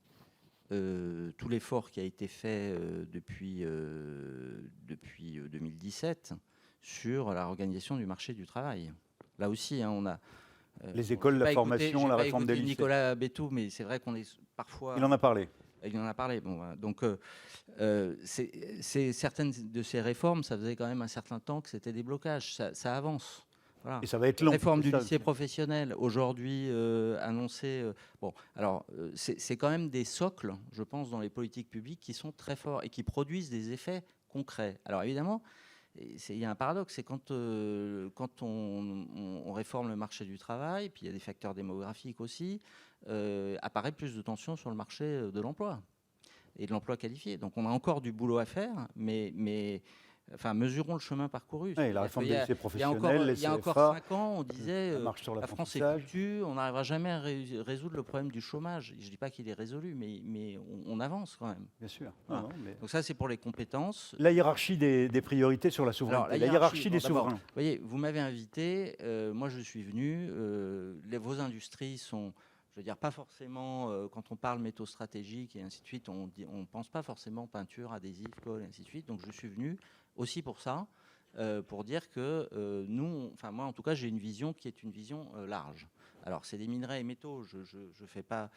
S4: tout l'effort qui a été fait depuis 2017 sur la organisation du marché du travail. Là aussi, on a
S1: les écoles, la formation, la réforme des lycées.
S4: Nicolas Bétou, mais c'est vrai qu'on est parfois...
S1: Il en a parlé.
S4: Il en a parlé. Bon, donc, certaines de ces réformes, ça faisait quand même un certain temps que c'était des blocages. Ça avance. Voilà.
S1: Et ça va être long.
S4: La réforme du lycée professionnel, aujourd'hui annoncée. Alors, c'est quand même des socles, je pense, dans les politiques publiques qui sont très forts et qui produisent des effets concrets. Alors, évidemment, il y a un paradoxe, c'est quand on réforme le marché du travail, puis il y a des facteurs démographiques aussi, apparaît plus de tension sur le marché de l'emploi et de l'emploi qualifié. Donc on a encore du boulot à faire, mais Enfin, mesurons le chemin parcouru.
S1: Oui, la réforme des lycées
S4: Il y a
S1: professionnels, les
S4: il y a encore
S1: CFA,
S4: 5 ans, on disait
S1: la
S4: la France est
S1: l'apprentissage.
S4: foutue, on n'arrivera jamais à résoudre le problème du chômage. Je ne dis pas qu'il est résolu, mais on avance quand même.
S1: Bien sûr.
S4: Voilà.
S1: Non, mais...
S4: Donc ça, c'est pour les compétences.
S1: La hiérarchie des priorités sur la souveraineté.
S4: Alors,
S1: la hiérarchie des
S4: d'abord,
S1: souverains.
S4: Vous voyez, vous m'avez invité, moi je suis venu, vos industries sont, je veux dire, pas forcément, quand on parle métaux stratégiques et ainsi de suite, on ne pense pas forcément peinture, adhésif, colle, et ainsi de suite. Donc je suis venu aussi pour ça, pour dire que enfin moi en tout cas, j'ai une vision qui est une vision large. Alors c'est des minerais et métaux, je fais pas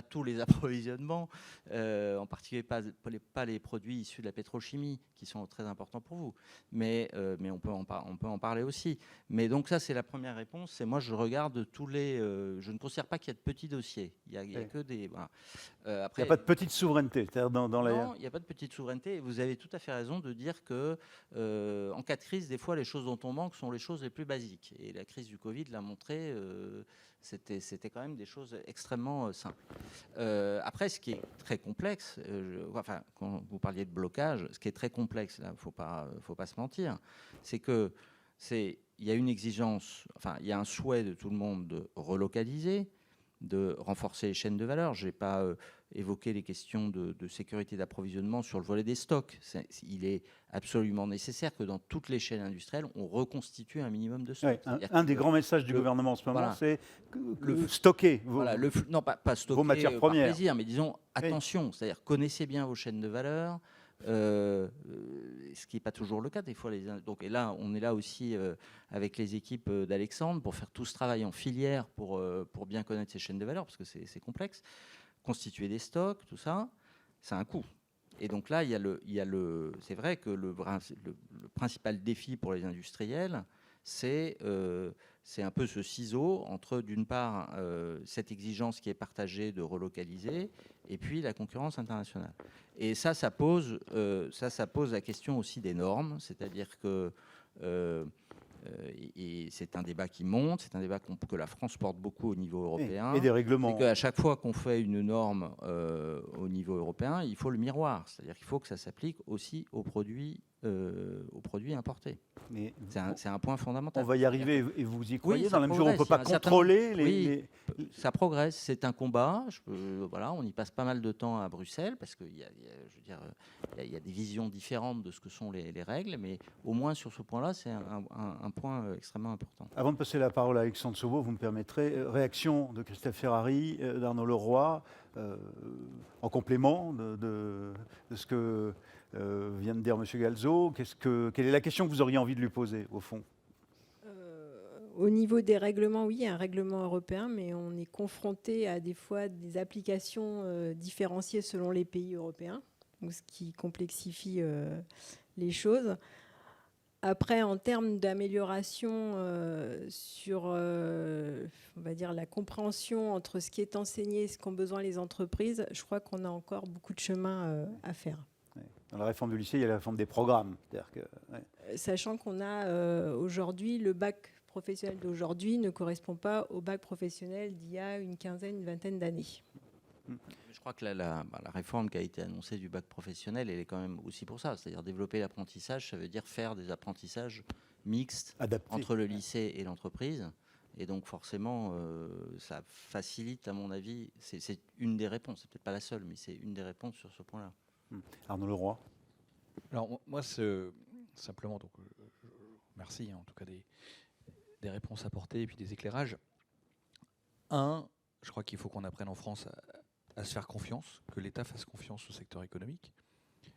S4: tous les approvisionnements, en particulier pas les produits issus de la pétrochimie qui sont très importants pour vous, mais on peut en parler aussi. Mais donc ça c'est la première réponse, c'est moi je regarde tous les, je ne considère pas qu'il y a de petits dossiers, il y a que des. Voilà.
S1: Il
S4: Après,
S1: n'y a pas de petite souveraineté, c'est-à-dire dans la.
S4: Non, il n'y a pas de petite souveraineté. Et vous avez tout à fait raison de dire que en cas de crise, des fois, les choses dont on manque sont les choses les plus basiques. Et la crise du Covid l'a montré. C'était quand même des choses extrêmement simples. Après, ce qui est très complexe, enfin, quand vous parliez de blocage, ce qui est très complexe, là, faut pas se mentir, c'est que il y a une exigence, enfin, il y a un souhait de tout le monde de relocaliser, de renforcer les chaînes de valeur. Je n'ai pas évoqué les questions de sécurité d'approvisionnement sur le volet des stocks. Il est absolument nécessaire que dans toutes les chaînes industrielles, on reconstitue un minimum de stocks.
S1: Ouais, un des grands messages du gouvernement en ce moment,
S4: voilà,
S1: c'est stocker
S4: non, pas stocker
S1: vos matières premières.
S4: Par plaisir, mais disons attention, c'est-à-dire connaissez bien vos chaînes de valeur. Ce qui n'est pas toujours le cas des fois. Donc, et là, on est là aussi avec les équipes d'Alexandre pour faire tout ce travail en filière pour bien connaître ces chaînes de valeur, parce que c'est complexe. Constituer des stocks, tout ça, c'est un coût. Et donc là, c'est vrai que le principal défi pour les industriels, c'est un peu ce ciseau entre, d'une part, cette exigence qui est partagée de relocaliser, et puis la concurrence internationale. Et ça pose la question aussi des normes, c'est-à-dire que et c'est un débat qui monte, c'est un débat que la France porte beaucoup au niveau européen.
S1: Et des règlements.
S4: C'est qu'à chaque fois qu'on fait une norme au niveau européen, il faut le miroir, c'est-à-dire qu'il faut que ça s'applique aussi aux produits importés. C'est un point fondamental.
S1: On va y arriver, et vous y croyez,
S4: oui,
S1: dans la mesure où on ne peut pas contrôler
S4: Oui, ça progresse, c'est un combat. Voilà, on y passe pas mal de temps à Bruxelles, parce qu'il y a des visions différentes de ce que sont les règles, mais au moins sur ce point-là, c'est un point extrêmement important.
S1: Avant de passer la parole à Alexandre Sauveau, vous me permettrez, réaction de Christophe Ferrari, d'Arnaud Leroy, en complément de ce que vient de dire M. Galzo. Quelle est la question que vous auriez envie de lui poser, au fond?
S2: Au niveau des règlements, oui, il y a un règlement européen, mais on est confronté à des fois des applications différenciées selon les pays européens, ce qui complexifie les choses. Après, en termes d'amélioration sur, on va dire, la compréhension entre ce qui est enseigné et ce qu'ont besoin les entreprises, je crois qu'on a encore beaucoup de chemin à faire.
S1: Dans la réforme du lycée, il y a la réforme des programmes.
S2: Sachant qu'on a aujourd'hui, le bac professionnel d'aujourd'hui ne correspond pas au bac professionnel d'il y a une vingtaine d'années.
S4: Je crois que la réforme qui a été annoncée du bac professionnel, elle est quand même aussi pour ça. C'est-à-dire développer l'apprentissage, ça veut dire faire des apprentissages mixtes entre le lycée et l'entreprise. Et donc forcément, ça facilite, à mon avis, c'est une des réponses, c'est peut-être pas la seule, mais c'est une des réponses sur ce point-là.
S1: Arnaud Leroy.
S3: Alors moi, simplement, donc, merci en tout cas des réponses apportées et puis des éclairages. Je crois qu'il faut qu'on apprenne en France à se faire confiance, que l'État fasse confiance au secteur économique.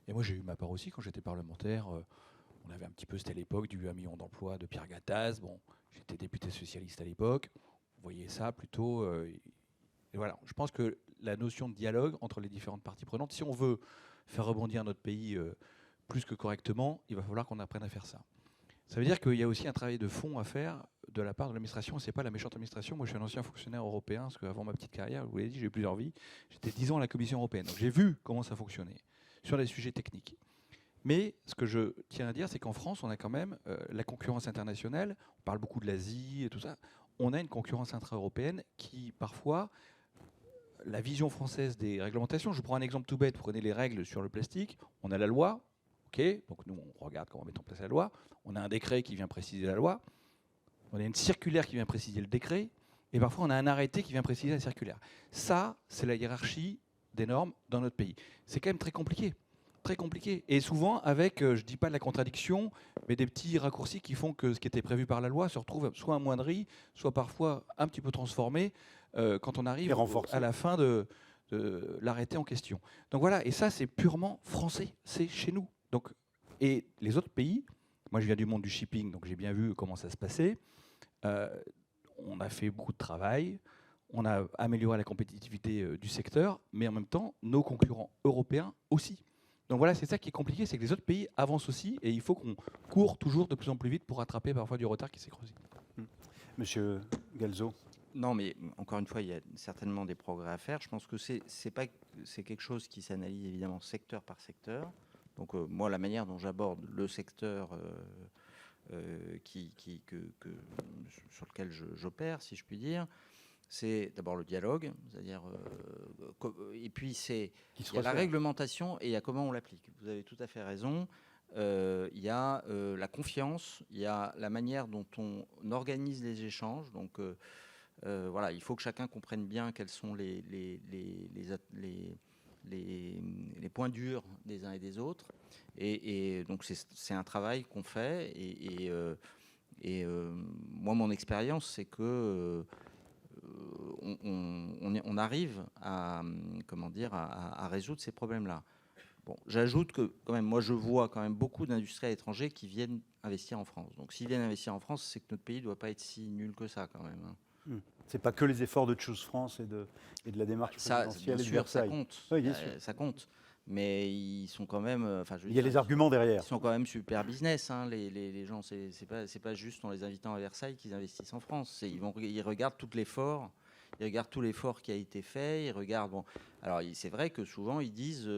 S3: Et moi, j'ai eu ma part aussi quand j'étais parlementaire. On avait un petit peu, c'était à l'époque, du 1 million d'emplois de Pierre Gattaz. Bon, j'étais député socialiste à l'époque. Vous voyez ça plutôt. Et voilà, je pense que la notion de dialogue entre les différentes parties prenantes, si on veut faire rebondir notre pays plus que correctement, il va falloir qu'on apprenne à faire ça. Ça veut dire qu'il y a aussi un travail de fond à faire de la part de l'administration. Ce n'est pas la méchante administration. Moi, je suis un ancien fonctionnaire européen, parce qu'avant ma petite carrière, je vous l'ai dit, j'ai eu plusieurs vies. J'étais 10 ans à la Commission européenne. Donc j'ai vu comment ça fonctionnait sur les sujets techniques. Mais ce que je tiens à dire, c'est qu'en France, on a quand même la concurrence internationale. On parle beaucoup de l'Asie et tout ça. On a une concurrence intra-européenne qui, parfois, la vision française des réglementations, je vous prends un exemple tout bête, vous prenez les règles sur le plastique, on a la loi, OK, donc nous, on regarde comment mettre en place la loi. On a un décret qui vient préciser la loi. On a une circulaire qui vient préciser le décret. Et parfois, on a un arrêté qui vient préciser la circulaire. Ça, c'est la hiérarchie des normes dans notre pays. C'est quand même très compliqué. Très compliqué. Et souvent, avec, je ne dis pas de la contradiction, mais des petits raccourcis qui font que ce qui était prévu par la loi se retrouve soit amoindri, soit parfois un petit peu transformé quand on arrive à la fin de l'arrêté en question. Donc voilà, et ça, c'est purement français. C'est chez nous. Donc, et les autres pays, moi je viens du monde du shipping, donc j'ai bien vu comment ça se passait. On a fait beaucoup de travail, on a amélioré la compétitivité du secteur, mais en même temps, nos concurrents européens aussi. Donc voilà, c'est ça qui est compliqué, c'est que les autres pays avancent aussi, et il faut qu'on court toujours de plus en plus vite pour rattraper parfois du retard qui s'est creusé.
S1: Monsieur Galzo.
S4: Non, mais encore une fois, il y a certainement des progrès à faire. Je pense que c'est quelque chose qui s'analyse évidemment secteur par secteur. Donc moi, la manière dont j'aborde le secteur sur lequel j'opère, si je puis dire, c'est d'abord le dialogue, c'est-à-dire et puis il y a la réglementation et il y a comment on l'applique. Vous avez tout à fait raison. Il y a la confiance, il y a la manière dont on organise les échanges. Donc voilà, il faut que chacun comprenne bien quels sont les points durs des uns et des autres. Et donc, c'est un travail qu'on fait. Moi, mon expérience, c'est que on arrive à résoudre ces problèmes-là. Bon, j'ajoute que, quand même, moi, je vois quand même beaucoup d'industries à l'étranger qui viennent investir en France. Donc, s'ils viennent investir en France, c'est que notre pays ne doit pas être si nul que ça, quand même.
S1: C'est pas que les efforts de Choose France et de la démarche présidentielle et de Versailles.
S4: Ça compte.
S1: Oui, bien sûr.
S4: Ça compte. Mais ils sont quand même.
S1: Il y a les arguments derrière.
S4: Ils sont quand même super business. Hein, les gens, c'est pas juste en les invitant à Versailles qu'ils investissent en France. Ils regardent tout l'effort. Ils regardent tout l'effort qui a été fait. Ils regardent. Bon, alors c'est vrai que souvent ils disent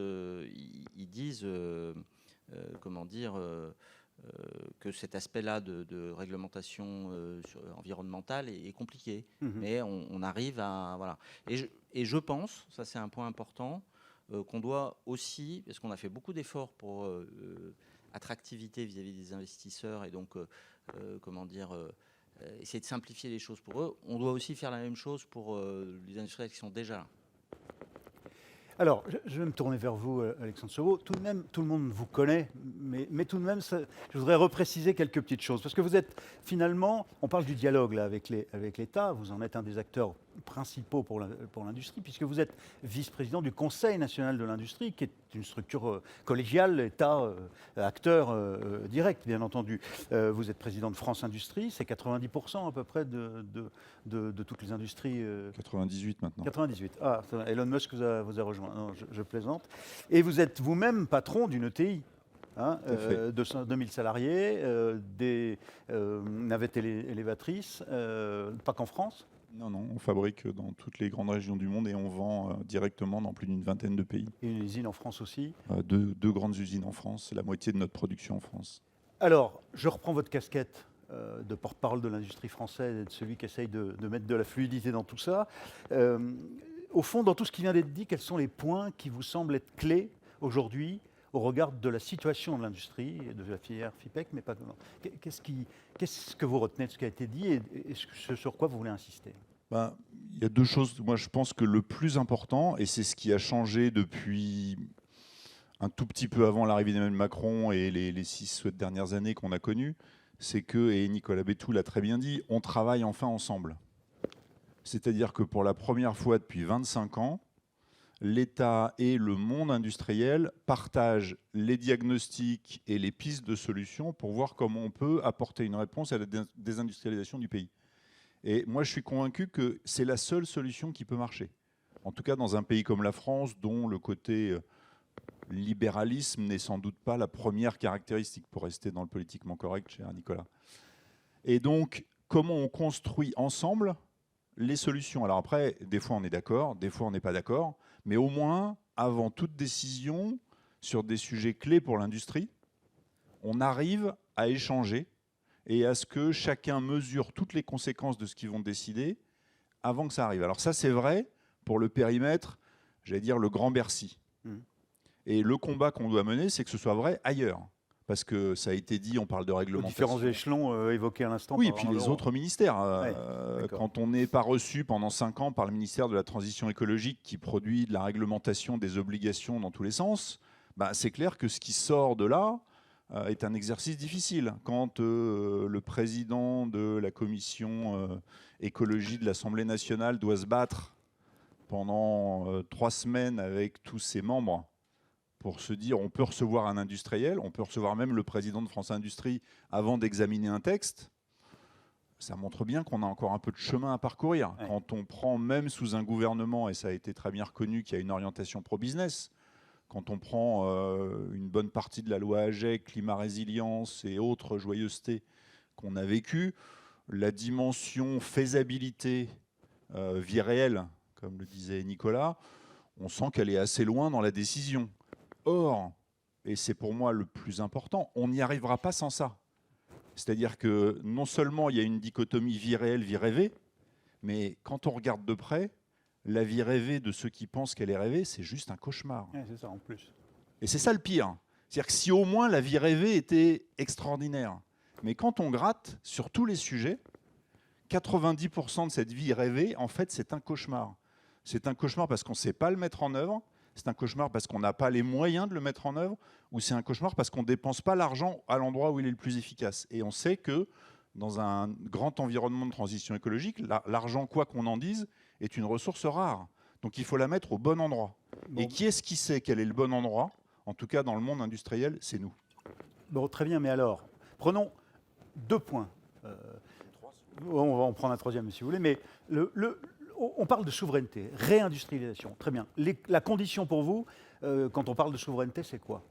S4: comment dire. Que cet aspect-là de réglementation environnementale est compliqué. Mais on arrive à... Voilà. Et je pense, ça c'est un point important, qu'on doit aussi, parce qu'on a fait beaucoup d'efforts pour attractivité vis-à-vis des investisseurs et donc, comment dire, essayer de simplifier les choses pour eux, on doit aussi faire la même chose pour les industriels qui sont déjà là.
S1: Alors, je vais me tourner vers vous, Alexandre Chauveau. Tout de même, tout le monde vous connaît, mais tout de même, je voudrais repréciser quelques petites choses. Parce que vous êtes, finalement, on parle du dialogue là, avec l'État, vous en êtes un des acteurs principaux pour l'industrie, puisque vous êtes vice-président du Conseil national de l'industrie, qui est une structure collégiale, État, acteur direct, bien entendu. Vous êtes président de France Industrie, c'est 90% à peu près de toutes les industries.
S5: 98 maintenant.
S1: 98. Ah, Elon Musk vous a rejoint. Non, je plaisante. Et vous êtes vous-même patron d'une ETI. Hein, 2000 salariés, des navettes élévatrices, pas qu'en France.
S5: Non, on fabrique dans toutes les grandes régions du monde et on vend directement dans plus d'une vingtaine de pays.
S1: Et une usine en France aussi.
S5: Deux grandes usines en France, c'est la moitié de notre production en France.
S1: Alors, je reprends votre casquette de porte-parole de l'industrie française et de celui qui essaye de mettre de la fluidité dans tout ça. Au fond, dans tout ce qui vient d'être dit, quels sont les points qui vous semblent être clés aujourd'hui au regard de la situation de l'industrie et de la filière FIPEC, mais pas qu'est-ce que vous retenez de ce qui a été dit et ce sur quoi vous voulez insister?
S5: Il y a deux choses. Moi, je pense que le plus important, et c'est ce qui a changé depuis un tout petit peu avant l'arrivée d'Emmanuel Macron et les 6 dernières années qu'on a connues, c'est que, et Nicolas Bétou l'a très bien dit, on travaille enfin ensemble. C'est-à-dire que pour la première fois depuis 25 ans, l'État et le monde industriel partagent les diagnostics et les pistes de solutions pour voir comment on peut apporter une réponse à la désindustrialisation du pays. Et moi, je suis convaincu que c'est la seule solution qui peut marcher. En tout cas, dans un pays comme la France, dont le côté libéralisme n'est sans doute pas la première caractéristique, pour rester dans le politiquement correct, cher Nicolas. Et donc, comment on construit ensemble les solutions? Alors après, des fois on est d'accord, des fois on n'est pas d'accord, mais au moins, avant toute décision sur des sujets clés pour l'industrie, on arrive à échanger et à ce que chacun mesure toutes les conséquences de ce qu'ils vont décider avant que ça arrive. Alors ça, c'est vrai pour le périmètre, j'allais dire le Grand Bercy. Et le combat qu'on doit mener, c'est que ce soit vrai ailleurs. Parce que ça a été dit, on parle de
S1: Aux
S5: réglementation.
S1: différents échelons évoqués à l'instant.
S5: Oui, et puis les autres ministères.
S1: Ouais,
S5: quand on n'est pas reçu pendant 5 ans par le ministère de la Transition écologique qui produit de la réglementation des obligations dans tous les sens, bah, c'est clair que ce qui sort de là est un exercice difficile. Quand le président de la commission écologie de l'Assemblée nationale doit se battre pendant 3 semaines avec tous ses membres pour se dire on peut recevoir un industriel, on peut recevoir même le président de France Industrie avant d'examiner un texte, ça montre bien qu'on a encore un peu de chemin à parcourir. Ouais. Quand on prend même sous un gouvernement, et ça a été très bien reconnu qu'il y a une orientation pro-business, quand on prend une bonne partie de la loi AGEC, climat résilience et autres joyeusetés qu'on a vécues, la dimension faisabilité, vie réelle, comme le disait Nicolas, on sent qu'elle est assez loin dans la décision. Or, et c'est pour moi le plus important, on n'y arrivera pas sans ça. C'est-à-dire que non seulement il y a une dichotomie vie réelle, vie rêvée, mais quand on regarde de près, la vie rêvée de ceux qui pensent qu'elle est rêvée, c'est juste un cauchemar.
S1: Ouais, c'est ça en plus.
S5: Et c'est ça le pire. C'est-à-dire que si au moins la vie rêvée était extraordinaire, mais quand on gratte sur tous les sujets, 90% de cette vie rêvée, en fait, c'est un cauchemar. C'est un cauchemar parce qu'on ne sait pas le mettre en œuvre, c'est un cauchemar parce qu'on n'a pas les moyens de le mettre en œuvre, ou c'est un cauchemar parce qu'on ne dépense pas l'argent à l'endroit où il est le plus efficace. Et on sait que dans un grand environnement de transition écologique, l'argent, quoi qu'on en dise, est une ressource rare. Donc il faut la mettre au bon endroit. Bon. Et qui est-ce qui sait quel est le bon endroit? En tout cas, dans le monde industriel, c'est nous.
S1: Bon, très bien, mais alors, prenons 2 points. On va en prendre un troisième si vous voulez, mais on parle de souveraineté, réindustrialisation. Très bien. La condition pour vous, quand on parle de souveraineté, c'est quoi?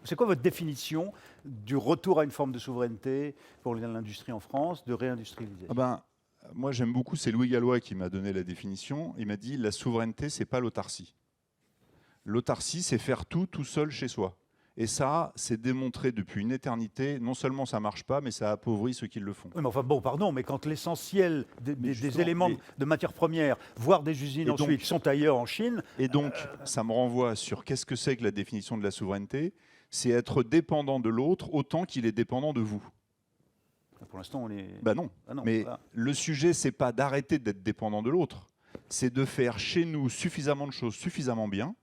S1: C'est quoi votre définition du retour à une forme de souveraineté pour l'industrie en France, de réindustrialisation?
S5: Moi, j'aime beaucoup, c'est Louis Gallois qui m'a donné la définition. Il m'a dit, la souveraineté, c'est pas l'autarcie. L'autarcie, c'est faire tout seul chez soi. Et ça, c'est démontré depuis une éternité. Non seulement ça ne marche pas, mais ça appauvrit ceux qui le font.
S1: Oui, mais enfin, bon, pardon, mais quand l'essentiel des éléments de matières premières, voire des usines ensuite, sont ailleurs en Chine...
S5: Et donc, ça me renvoie sur qu'est-ce que c'est que la définition de la souveraineté? C'est être dépendant de l'autre autant qu'il est dépendant de vous.
S1: Pour l'instant, on est...
S5: Non. Ah non, mais voilà. Le sujet, c'est pas d'arrêter d'être dépendant de l'autre. C'est de faire chez nous suffisamment de choses, suffisamment bien,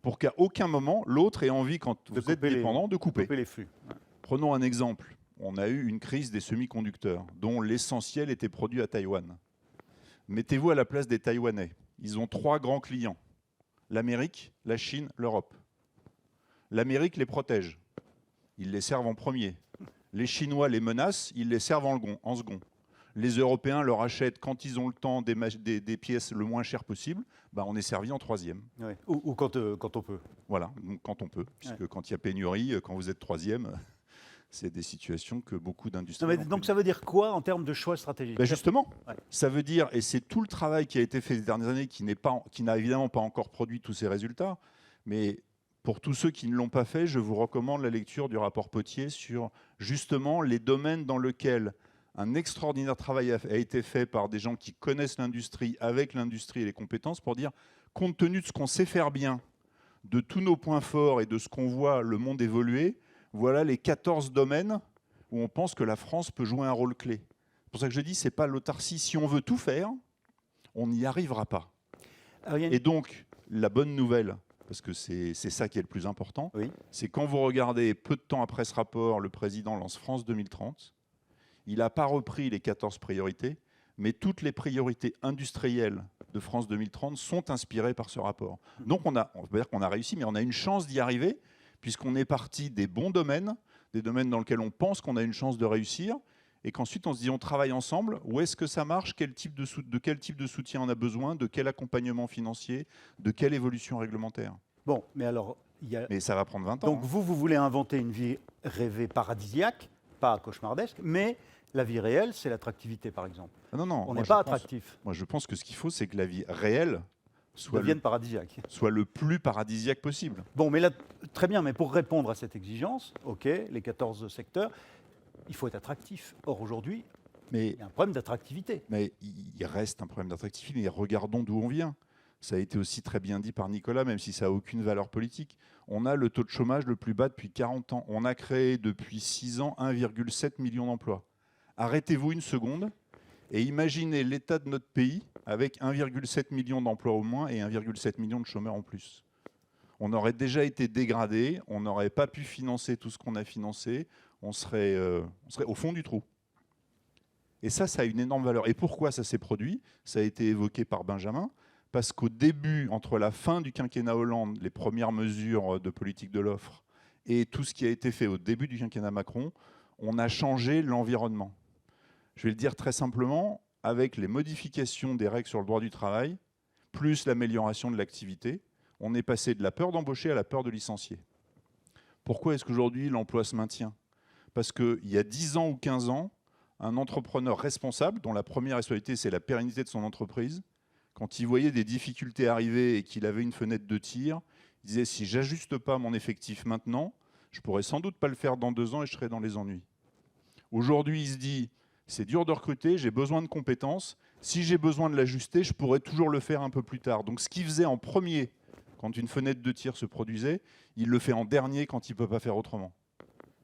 S5: pour qu'à aucun moment, l'autre ait envie, quand vous êtes dépendant, de couper.
S1: Les flux. Ouais.
S5: Prenons un exemple. On a eu une crise des semi-conducteurs, dont l'essentiel était produit à Taïwan. Mettez-vous à la place des Taïwanais. Ils ont 3 grands clients. L'Amérique, la Chine, l'Europe. L'Amérique les protège. Ils les servent en premier. Les Chinois les menacent, ils les servent en second. Les Européens leur achètent, quand ils ont le temps, des pièces le moins cher possible. On est servi en 3e.
S1: Ouais. Ou quand on peut.
S5: Voilà, quand on peut. Puisque quand il y a pénurie, quand vous êtes 3e, c'est des situations que beaucoup d'industries...
S1: Donc ça veut dire quoi en termes de choix stratégiques?
S5: Justement, ça veut dire, et c'est tout le travail qui a été fait ces dernières années, qui n'a évidemment pas encore produit tous ces résultats, mais... Pour tous ceux qui ne l'ont pas fait, je vous recommande la lecture du rapport Potier sur justement les domaines dans lesquels un extraordinaire travail a été fait par des gens qui connaissent l'industrie, avec l'industrie et les compétences, pour dire, compte tenu de ce qu'on sait faire bien, de tous nos points forts et de ce qu'on voit le monde évoluer, voilà les 14 domaines où on pense que la France peut jouer un rôle clé. C'est pour ça que je dis, ce n'est pas l'autarcie. Si on veut tout faire, on n'y arrivera pas. Et donc, la bonne nouvelle... parce que c'est ça qui est le plus important, c'est quand vous regardez, peu de temps après ce rapport, le président lance France 2030, il n'a pas repris les 14 priorités, mais toutes les priorités industrielles de France 2030 sont inspirées par ce rapport. Donc on va dire qu'on a réussi, mais on a une chance d'y arriver, puisqu'on est parti des bons domaines, des domaines dans lesquels on pense qu'on a une chance de réussir, et qu'ensuite on se dit on travaille ensemble, où est-ce que ça marche, de quel type de soutien on a besoin, de quel accompagnement financier, de quelle évolution réglementaire.
S1: Bon, mais alors...
S5: Mais ça va prendre 20 ans.
S1: Donc vous voulez inventer une vie rêvée paradisiaque, pas cauchemardesque, mais la vie réelle, c'est l'attractivité par exemple.
S5: Non,
S1: on n'est pas attractif.
S5: Moi je pense que ce qu'il faut, c'est que la vie réelle soit le plus paradisiaque possible.
S1: Bon, mais là, très bien, mais pour répondre à cette exigence, ok, les 14 secteurs, il faut être attractif. Or, aujourd'hui, il y a un problème d'attractivité.
S5: Mais il reste un problème d'attractivité, mais regardons d'où on vient. Ça a été aussi très bien dit par Nicolas, même si ça n'a aucune valeur politique. On a le taux de chômage le plus bas depuis 40 ans. On a créé depuis 6 ans 1,7 million d'emplois. Arrêtez-vous une seconde et imaginez l'état de notre pays avec 1,7 million d'emplois au moins et 1,7 million de chômeurs en plus. On aurait déjà été dégradé, on n'aurait pas pu financer tout ce qu'on a financé, on serait au fond du trou. Et ça a une énorme valeur. Et pourquoi ça s'est produit? Ça a été évoqué par Benjamin. Parce qu'au début, entre la fin du quinquennat Hollande, les premières mesures de politique de l'offre, et tout ce qui a été fait au début du quinquennat Macron, on a changé l'environnement. Je vais le dire très simplement, avec les modifications des règles sur le droit du travail, plus l'amélioration de l'activité, on est passé de la peur d'embaucher à la peur de licencier. Pourquoi est-ce qu'aujourd'hui l'emploi se maintient? Parce qu'il y a 10 ans ou 15 ans, un entrepreneur responsable, dont la première responsabilité c'est la pérennité de son entreprise, quand il voyait des difficultés arriver et qu'il avait une fenêtre de tir, il disait « si j'ajuste pas mon effectif maintenant, je pourrais sans doute pas le faire dans 2 ans et je serai dans les ennuis ». Aujourd'hui, il se dit « c'est dur de recruter, j'ai besoin de compétences, si j'ai besoin de l'ajuster, je pourrais toujours le faire un peu plus tard ». Donc ce qu'il faisait en premier quand une fenêtre de tir se produisait, il le fait en dernier quand il ne peut pas faire autrement.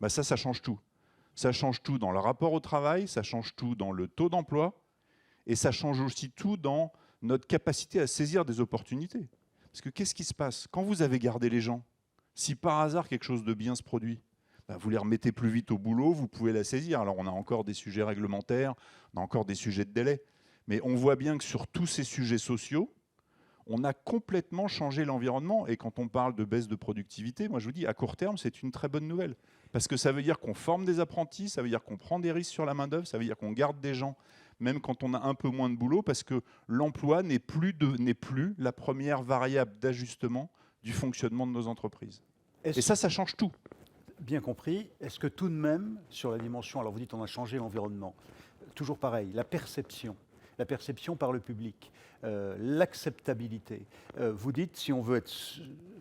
S5: Bah ça change tout. Ça change tout dans le rapport au travail, ça change tout dans le taux d'emploi et ça change aussi tout dans notre capacité à saisir des opportunités. Parce que qu'est-ce qui se passe? Quand vous avez gardé les gens, si par hasard quelque chose de bien se produit, ben vous les remettez plus vite au boulot, vous pouvez la saisir. Alors on a encore des sujets réglementaires, on a encore des sujets de délai. Mais on voit bien que sur tous ces sujets sociaux, on a complètement changé l'environnement. Et quand on parle de baisse de productivité, moi je vous dis, à court terme, c'est une très bonne nouvelle. Parce que ça veut dire qu'on forme des apprentis, ça veut dire qu'on prend des risques sur la main-d'œuvre, ça veut dire qu'on garde des gens même quand on a un peu moins de boulot, parce que l'emploi n'est plus la première variable d'ajustement du fonctionnement de nos entreprises. Et ça change tout.
S1: Bien compris. Est-ce que tout de même, sur la dimension, alors vous dites on a changé l'environnement, toujours pareil, la perception par le public, l'acceptabilité. Vous dites, si on veut être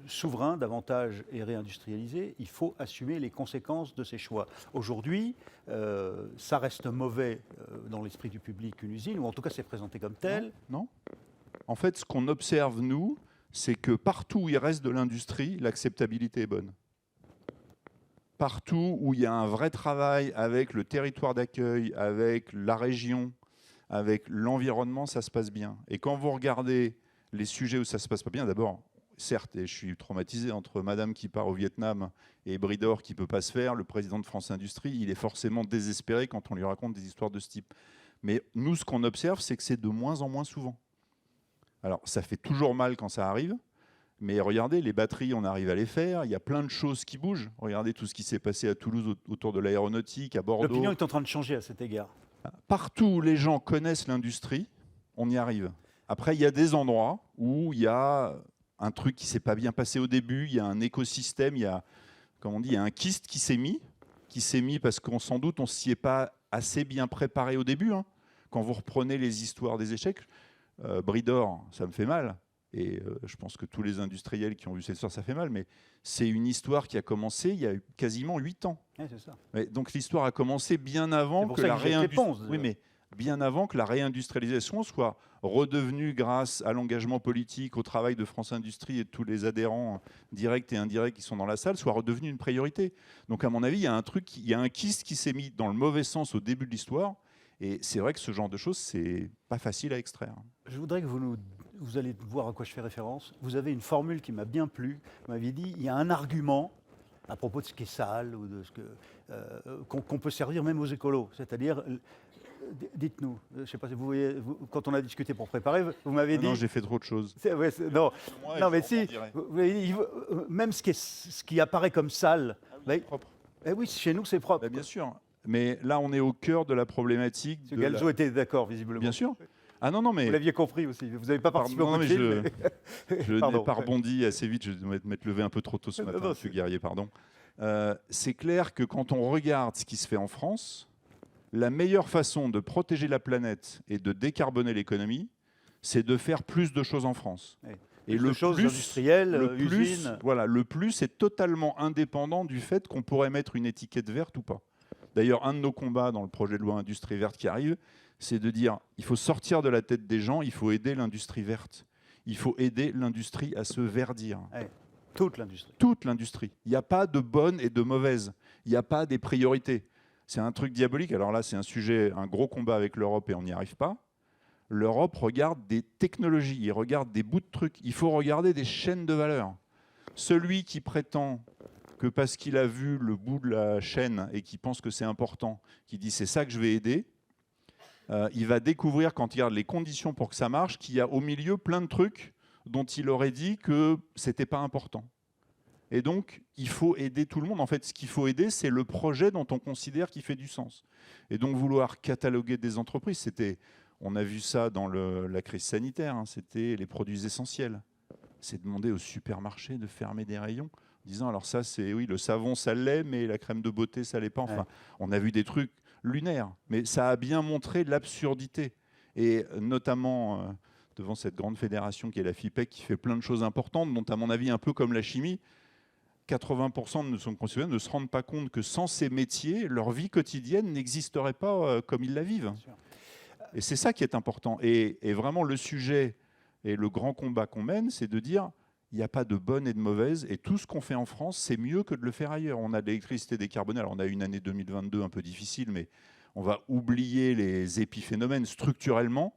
S1: souverain davantage et réindustrialisé, il faut assumer les conséquences de ces choix. Aujourd'hui, ça reste mauvais dans l'esprit du public, une usine, ou en tout cas c'est présenté comme tel.
S5: Non. En fait, ce qu'on observe, nous, c'est que partout où il reste de l'industrie, l'acceptabilité est bonne. Partout où il y a un vrai travail avec le territoire d'accueil, avec la région, avec l'environnement, ça se passe bien. Et quand vous regardez les sujets où ça se passe pas bien, d'abord, certes, et je suis traumatisé entre madame qui part au Vietnam et Bridor qui ne peut pas se faire, le président de France Industrie, il est forcément désespéré quand on lui raconte des histoires de ce type. Mais nous, ce qu'on observe, c'est que c'est de moins en moins souvent. Alors, ça fait toujours mal quand ça arrive, mais regardez, les batteries, on arrive à les faire, il y a plein de choses qui bougent. Regardez tout ce qui s'est passé à Toulouse autour de l'aéronautique, à Bordeaux.
S1: L'opinion est en train de changer à cet égard.
S5: Partout où les gens connaissent l'industrie, on y arrive. Après, il y a des endroits où il y a un truc qui ne s'est pas bien passé au début, il y a un écosystème, il y a, comme on dit, il y a un kyste qui s'est mis parce qu'on sans doute on s'y est pas assez bien préparé au début. Hein. Quand vous reprenez les histoires des échecs, Bridor, ça me fait mal. Et je pense que tous les industriels qui ont vu cette histoire, ça fait mal, mais c'est une histoire qui a commencé il y a quasiment 8 ans.
S1: Ouais, c'est ça.
S5: Mais donc l'histoire a commencé bien avant que la bien avant que la réindustrialisation soit redevenue, grâce à l'engagement politique, au travail de France Industrie et de tous les adhérents directs et indirects qui sont dans la salle, soit redevenue une priorité. Donc à mon avis, il y a un kyste qui s'est mis dans le mauvais sens au début de l'histoire. Et c'est vrai que ce genre de choses, c'est pas facile à extraire.
S1: Je voudrais que vous allez voir à quoi je fais référence. Vous avez une formule qui m'a bien plu. Vous m'aviez dit, il y a un argument à propos de ce qui est sale ou de ce qu'on peut servir même aux écolos. C'est-à-dire, dites-nous, je ne sais pas si vous voyez, quand on a discuté pour préparer, vous m'avez dit...
S5: Non, j'ai fait trop de choses.
S1: Non, mais si, même ce qui apparaît comme sale...
S5: propre.
S1: Oui, chez nous, c'est propre.
S5: Bien sûr. Mais là, on est au cœur de la problématique.
S1: Galzo était d'accord, visiblement.
S5: Bien sûr. Ah non, mais...
S1: Vous l'aviez compris aussi. Vous n'avez pas participé au film.
S5: Je n'ai pas rebondi assez vite. Je vais m'être levé un peu trop tôt ce matin, monsieur Guerrier, pardon. C'est clair que quand on regarde ce qui se fait en France, la meilleure façon de protéger la planète et de décarboner l'économie, c'est de faire plus de choses en France.
S1: Oui.
S5: Et le
S1: choses industrielles, usines.
S5: Voilà, le plus est totalement indépendant du fait qu'on pourrait mettre une étiquette verte ou pas. D'ailleurs, un de nos combats dans le projet de loi Industrie verte qui arrive, c'est de dire il faut sortir de la tête des gens, il faut aider l'industrie verte. il faut aider l'industrie à se verdir.
S1: Ouais. Toute l'industrie.
S5: Toute l'industrie. Il n'y a pas de bonne et de mauvaise. Il n'y a pas des priorités. C'est un truc diabolique. Alors là, c'est un gros combat avec l'Europe et on n'y arrive pas. L'Europe regarde des technologies, il regarde des bouts de trucs. Il faut regarder des chaînes de valeur. Celui qui prétend que parce qu'il a vu le bout de la chaîne et qui pense que c'est important, qui dit c'est ça que je vais aider, il va découvrir quand il regarde les conditions pour que ça marche qu'il y a au milieu plein de trucs dont il aurait dit que c'était pas important. Et donc, il faut aider tout le monde. En fait, ce qu'il faut aider, c'est le projet dont on considère qu'il fait du sens. Et donc, vouloir cataloguer des entreprises, on a vu ça dans la crise sanitaire, hein, c'était les produits essentiels. C'est demander au supermarché de fermer des rayons, en disant, alors ça, c'est, oui, le savon, ça l'est, mais la crème de beauté, ça l'est pas. Enfin, on a vu des trucs lunaires, mais ça a bien montré l'absurdité. Et notamment, devant cette grande fédération qui est la FIPEC, qui fait plein de choses importantes, dont, à mon avis, un peu comme la chimie, 80% de nos concitoyens ne se rendent pas compte que sans ces métiers, leur vie quotidienne n'existerait pas comme ils la vivent. Et c'est ça qui est important. Et vraiment, le sujet et le grand combat qu'on mène, c'est de dire il n'y a pas de bonne et de mauvaise, et tout ce qu'on fait en France, c'est mieux que de le faire ailleurs. On a de l'électricité décarbonée. Alors, on a une année 2022 un peu difficile, mais on va oublier les épiphénomènes structurellement.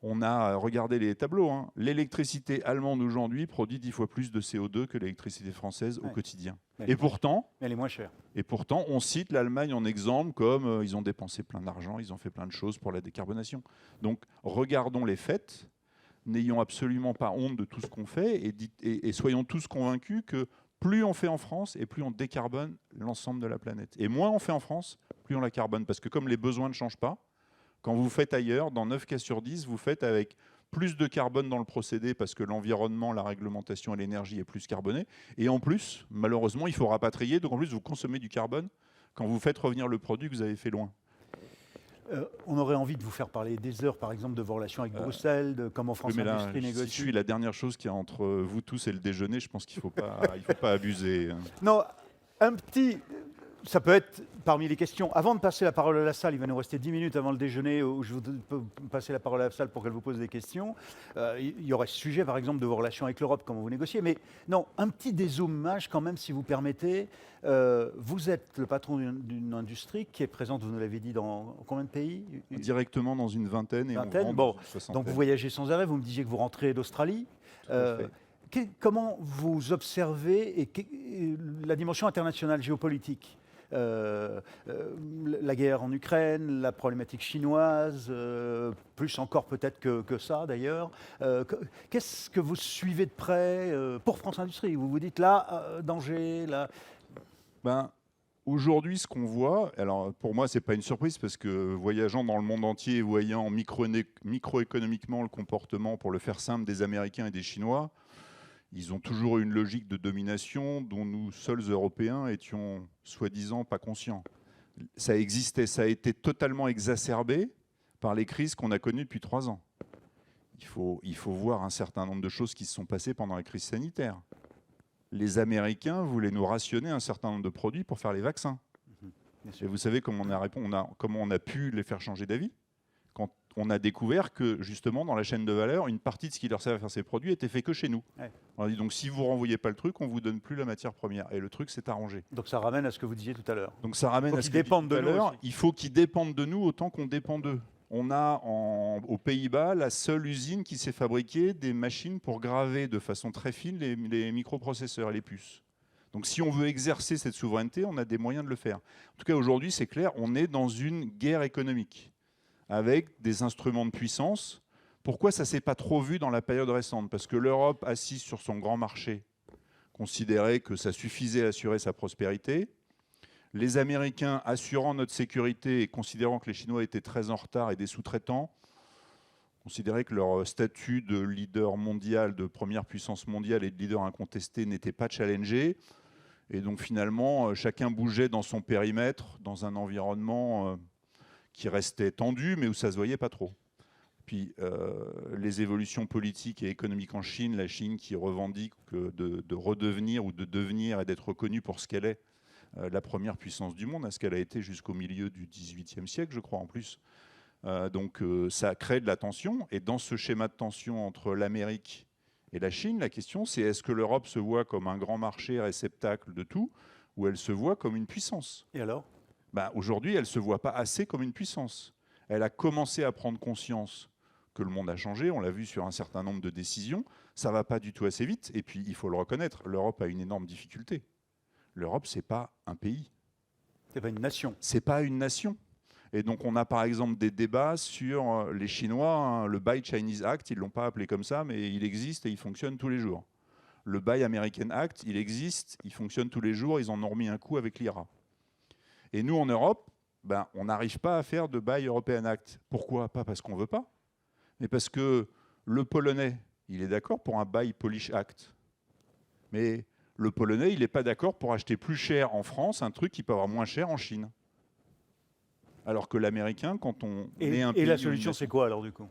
S5: On a regardé les tableaux. Hein. L'électricité allemande aujourd'hui produit 10 fois plus de CO2 que l'électricité française au quotidien. Et pourtant,
S1: elle est moins chère.
S5: Et pourtant, on cite l'Allemagne en exemple comme ils ont dépensé plein d'argent, ils ont fait plein de choses pour la décarbonation. Donc, regardons les faits, n'ayons absolument pas honte de tout ce qu'on fait et soyons tous convaincus que plus on fait en France et plus on décarbone l'ensemble de la planète. Et moins on fait en France, plus on la carbone. Parce que comme les besoins ne changent pas, quand vous faites ailleurs, dans 9 cas sur 10, vous faites avec plus de carbone dans le procédé parce que l'environnement, la réglementation et l'énergie est plus carbonée. Et en plus, malheureusement, il faut rapatrier. Donc en plus, vous consommez du carbone quand vous faites revenir le produit que vous avez fait loin.
S1: On aurait envie de vous faire parler des heures, par exemple, de vos relations avec Bruxelles, de comment France Industrie négocie.
S5: Si je suis la dernière chose qu'il y a entre vous tous et le déjeuner, je pense qu'il ne faut pas abuser.
S1: Non, un petit... Ça peut être parmi les questions. Avant de passer la parole à la salle, il va nous rester 10 minutes avant le déjeuner où je peux passer la parole à la salle pour qu'elle vous pose des questions. Il y aurait ce sujet, par exemple, de vos relations avec l'Europe, comment vous négociez. Mais non, un petit dézoomage quand même, si vous permettez. Vous êtes le patron d'une industrie qui est présente, vous nous l'avez dit, dans combien de pays?
S5: Directement dans une vingtaine. Et
S1: bon, donc vous voyagez sans arrêt. Vous me disiez que vous rentrez d'Australie. Comment vous observez la dimension internationale géopolitique? La guerre en Ukraine, la problématique chinoise, plus encore peut-être que ça d'ailleurs. Qu'est-ce que vous suivez de près pour France Industrie? Vous vous dites là, danger, là.
S5: Aujourd'hui, ce qu'on voit, alors pour moi, ce n'est pas une surprise parce que voyageant dans le monde entier et voyant microéconomiquement le comportement, pour le faire simple, des Américains et des Chinois, ils ont toujours eu une logique de domination dont nous, seuls Européens, étions soi-disant pas conscients. Ça existait, ça a été totalement exacerbé par les crises qu'on a connues depuis 3 ans. Il faut voir un certain nombre de choses qui se sont passées pendant la crise sanitaire. Les Américains voulaient nous rationner un certain nombre de produits pour faire les vaccins. Et vous savez comment on a pu les faire changer d'avis? Quand on a découvert que, justement, dans la chaîne de valeur, une partie de ce qui leur servait à faire ces produits était fait que chez nous. Ouais. On a dit, donc, si vous ne renvoyez pas le truc, on ne vous donne plus la matière première. Et le truc s'est arrangé.
S1: Donc, ça ramène à ce que vous disiez tout à l'heure.
S5: Donc, ça ramène à ce que vous disiez tout à l'heure. Il faut qu'ils dépendent de nous autant qu'on dépend d'eux. On a, aux Pays-Bas, la seule usine qui s'est fabriquée des machines pour graver de façon très fine les microprocesseurs et les puces. Donc, si on veut exercer cette souveraineté, on a des moyens de le faire. En tout cas, aujourd'hui, c'est clair, on est dans une guerre économique, avec des instruments de puissance. Pourquoi ça ne s'est pas trop vu dans la période récente? Parce que l'Europe, assise sur son grand marché, considérait que ça suffisait à assurer sa prospérité. Les Américains, assurant notre sécurité et considérant que les Chinois étaient très en retard et des sous-traitants, considéraient que leur statut de leader mondial, de première puissance mondiale et de leader incontesté n'était pas challengé. Et donc finalement, chacun bougeait dans son périmètre, dans un environnement qui restait tendu, mais où ça ne se voyait pas trop. Puis les évolutions politiques et économiques en Chine, la Chine qui revendique de redevenir ou de devenir et d'être reconnue pour ce qu'elle est, la première puissance du monde, à ce qu'elle a été jusqu'au milieu du XVIIIe siècle, je crois, en plus. Donc ça crée de la tension. Et dans ce schéma de tension entre l'Amérique et la Chine, la question c'est est-ce que l'Europe se voit comme un grand marché réceptacle de tout ou elle se voit comme une puissance?
S1: Et alors?
S5: Aujourd'hui, elle ne se voit pas assez comme une puissance. Elle a commencé à prendre conscience que le monde a changé, on l'a vu sur un certain nombre de décisions, ça ne va pas du tout assez vite. Et puis, il faut le reconnaître, l'Europe a une énorme difficulté. L'Europe, ce n'est pas un pays.
S1: Ce n'est pas une nation.
S5: Ce n'est pas une nation. Et donc, on a par exemple des débats sur les Chinois, hein, le Buy Chinese Act, ils ne l'ont pas appelé comme ça, mais il existe et il fonctionne tous les jours. Le Buy American Act, il existe, il fonctionne tous les jours, ils en ont remis un coup avec l'IRA. Et nous, en Europe, on n'arrive pas à faire de Buy European Act. Pourquoi? Pas parce qu'on ne veut pas, mais parce que le Polonais, il est d'accord pour un Buy Polish Act. Mais le Polonais, il n'est pas d'accord pour acheter plus cher en France un truc qui peut avoir moins cher en Chine. Alors que l'Américain, quand on est un pays...
S1: Et la solution, c'est quoi alors du coup?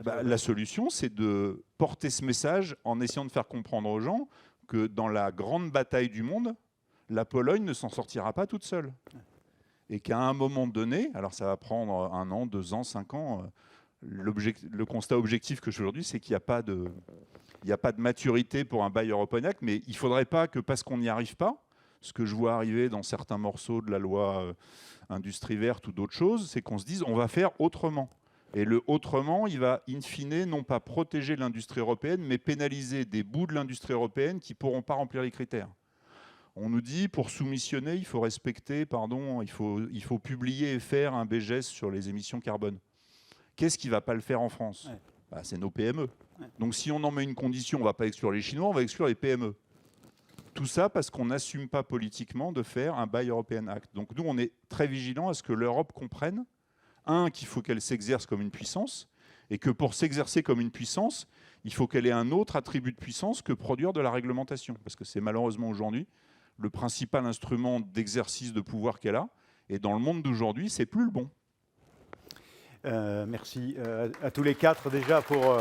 S5: La solution, c'est de porter ce message en essayant de faire comprendre aux gens que dans la grande bataille du monde, la Pologne ne s'en sortira pas toute seule. Et qu'à un moment donné, alors ça va prendre 1 an, 2 ans, 5 ans, le constat objectif que j'ai aujourd'hui, c'est qu'il n'y a pas de maturité pour un Buy European Act, mais il ne faudrait pas que parce qu'on n'y arrive pas, ce que je vois arriver dans certains morceaux de la loi industrie verte ou d'autres choses, c'est qu'on se dise on va faire autrement. Et le autrement, il va in fine non pas protéger l'industrie européenne, mais pénaliser des bouts de l'industrie européenne qui ne pourront pas remplir les critères. On nous dit, pour soumissionner, il faut respecter, il faut publier et faire un BGS sur les émissions carbone. Qu'est-ce qui ne va pas le faire en France? C'est nos PME. Donc si on en met une condition, on ne va pas exclure les Chinois, on va exclure les PME. Tout ça parce qu'on n'assume pas politiquement de faire un Buy European Act. Donc nous, on est très vigilants à ce que l'Europe comprenne, qu'il faut qu'elle s'exerce comme une puissance, et que pour s'exercer comme une puissance, il faut qu'elle ait un autre attribut de puissance que produire de la réglementation. Parce que c'est malheureusement aujourd'hui le principal instrument d'exercice de pouvoir qu'elle a. Et dans le monde d'aujourd'hui, c'est plus le bon.
S1: Merci à tous les 4 déjà pour...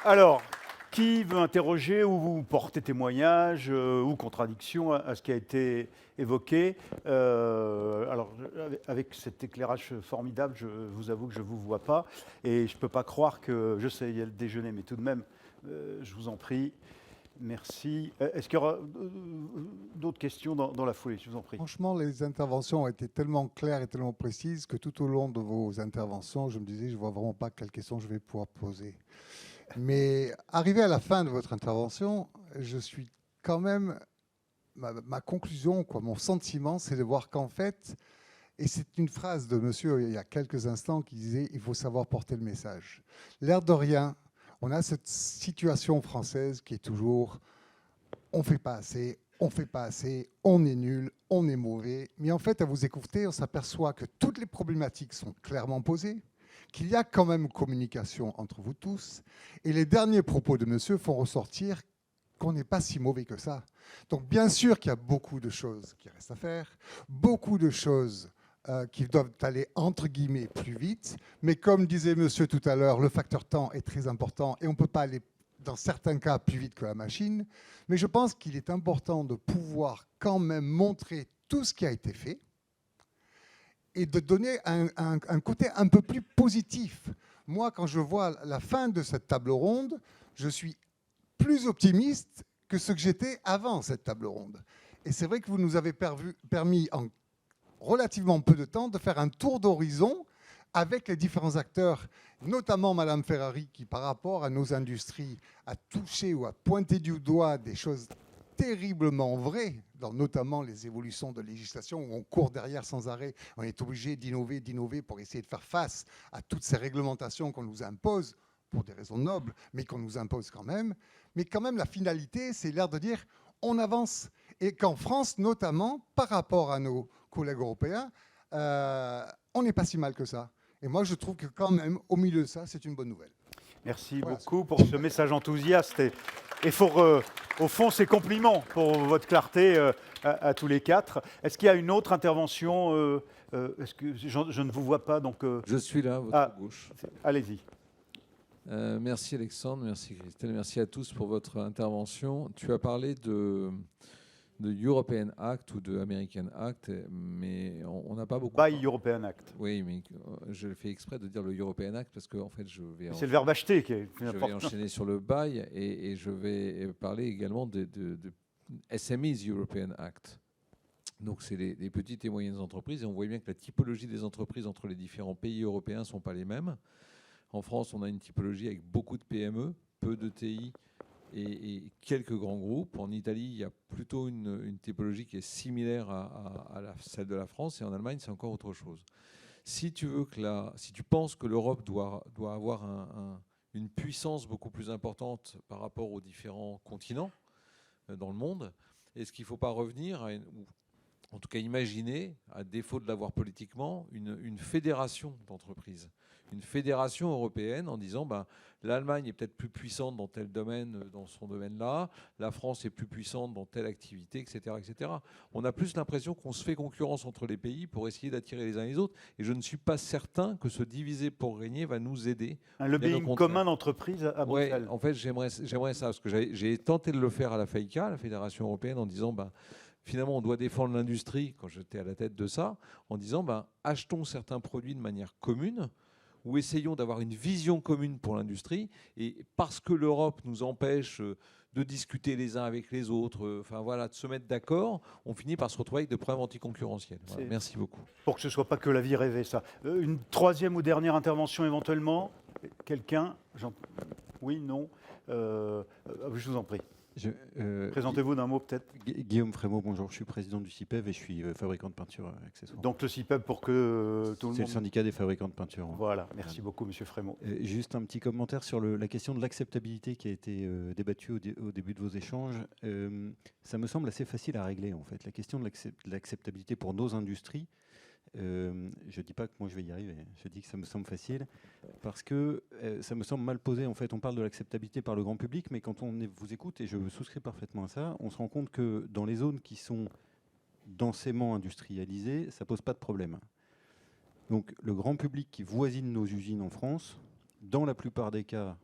S1: Alors, qui veut interroger ou vous porter témoignage ou contradiction à ce qui a été évoqué? Alors, avec cet éclairage formidable, je vous avoue que je ne vous vois pas. Et je ne peux pas croire que... Je sais, il y a le déjeuner, mais tout de même, je vous en prie. Merci. Est-ce qu'il y aura d'autres questions dans la foulée? Je vous en prie.
S6: Franchement, les interventions ont été tellement claires et tellement précises que tout au long de vos interventions, je me disais, je ne vois vraiment pas quelles questions je vais pouvoir poser. Mais arrivé à la fin de votre intervention, je suis quand même... Ma conclusion, mon sentiment, c'est de voir qu'en fait, et c'est une phrase de monsieur il y a quelques instants qui disait « il faut savoir porter le message ». L'air de rien, on a cette situation française qui est toujours « on ne fait pas assez, on ne fait pas assez, on est nul, on est mauvais ». Mais en fait, à vous écouter, on s'aperçoit que toutes les problématiques sont clairement posées, qu'il y a quand même communication entre vous tous. Et les derniers propos de monsieur font ressortir qu'on n'est pas si mauvais que ça. Donc bien sûr qu'il y a beaucoup de choses qui restent à faire, beaucoup de choses qui doivent aller entre guillemets plus vite, mais comme disait monsieur tout à l'heure, le facteur temps est très important et on ne peut pas aller dans certains cas plus vite que la machine, mais je pense qu'il est important de pouvoir quand même montrer tout ce qui a été fait et de donner un côté un peu plus positif. Moi, quand je vois la fin de cette table ronde, je suis plus optimiste que ce que j'étais avant cette table ronde. Et c'est vrai que vous nous avez permis en relativement peu de temps de faire un tour d'horizon avec les différents acteurs, notamment Madame Ferrari, qui par rapport à nos industries a touché ou a pointé du doigt des choses terriblement vraies, dans notamment les évolutions de législation où on court derrière sans arrêt, on est obligé d'innover pour essayer de faire face à toutes ces réglementations qu'on nous impose, pour des raisons nobles, mais qu'on nous impose quand même. Mais quand même, la finalité, c'est l'air de dire on avance. Et qu'en France, notamment, par rapport à nos collègues européens, on n'est pas si mal que ça. Et moi, je trouve que quand même, au milieu de ça, c'est une bonne nouvelle.
S1: Merci beaucoup pour ce message enthousiaste. Et au fond, c'est compliment pour votre clarté à tous les 4. Est-ce qu'il y a une autre intervention? Est-ce que je ne vous vois pas, donc...
S7: Je suis là, à votre gauche.
S1: Allez-y.
S7: Merci Alexandre, merci Christelle, merci à tous pour votre intervention. Tu as parlé European Act ou de American Act, mais on n'a pas beaucoup.
S1: Buy European Act.
S7: Oui, mais je fais exprès de dire le European Act parce que en fait,
S1: c'est le verbe acheter qui est
S7: je vais enchaîner sur le buy et je vais parler également de SMEs European Act. Donc, c'est les petites et moyennes entreprises. Et on voit bien que la typologie des entreprises entre les différents pays européens ne sont pas les mêmes. En France, on a une typologie avec beaucoup de PME, peu de TI et quelques grands groupes. En Italie, il y a plutôt une typologie qui est similaire à celle de la France. Et en Allemagne, c'est encore autre chose. Si tu penses que l'Europe doit avoir une puissance beaucoup plus importante par rapport aux différents continents dans le monde, est-ce qu'il ne faut pas revenir ou en tout cas imaginer, à défaut de l'avoir politiquement, une fédération d'entreprises, une fédération européenne en disant l'Allemagne est peut-être plus puissante dans tel domaine, dans son domaine-là, la France est plus puissante dans telle activité, etc., etc. On a plus l'impression qu'on se fait concurrence entre les pays pour essayer d'attirer les uns les autres, et je ne suis pas certain que se diviser pour régner va nous aider.
S1: Un lobbying commun d'entreprise à Bruxelles.
S7: Ouais, en fait, j'aimerais ça, parce que j'ai tenté de le faire à la FAICA, la Fédération européenne, en disant finalement, on doit défendre l'industrie, quand j'étais à la tête de ça, en disant achetons certains produits de manière commune, ou essayons d'avoir une vision commune pour l'industrie. Et parce que l'Europe nous empêche de discuter les uns avec les autres, de se mettre d'accord, on finit par se retrouver avec des problèmes anticoncurrentiels. Voilà, merci beaucoup.
S1: Pour que ce ne soit pas que la vie rêvée, ça. Une troisième ou dernière intervention éventuellement ? Quelqu'un ? Oui, non ? Je vous en prie. Présentez-vous d'un mot peut-être.
S8: Guillaume Frémaux, bonjour, je suis président du CIPEV et je suis fabricant de peinture accessoire.
S1: Donc le CIPEV pour que tout le monde...
S8: C'est le syndicat des fabricants de peinture.
S1: Voilà, merci beaucoup Monsieur Frémaux.
S8: Juste un petit commentaire sur la question de l'acceptabilité qui a été débattue au début de vos échanges. Ça me semble assez facile à régler en fait. La question de l'acceptabilité pour nos industries, je ne dis pas que moi je vais y arriver, je dis que ça me semble facile parce que ça me semble mal posé. En fait, on parle de l'acceptabilité par le grand public, mais quand on vous écoute, et je souscris parfaitement à ça, on se rend compte que dans les zones qui sont densément industrialisées, ça ne pose pas de problème. Donc le grand public qui voisine nos usines en France, dans la plupart des cas,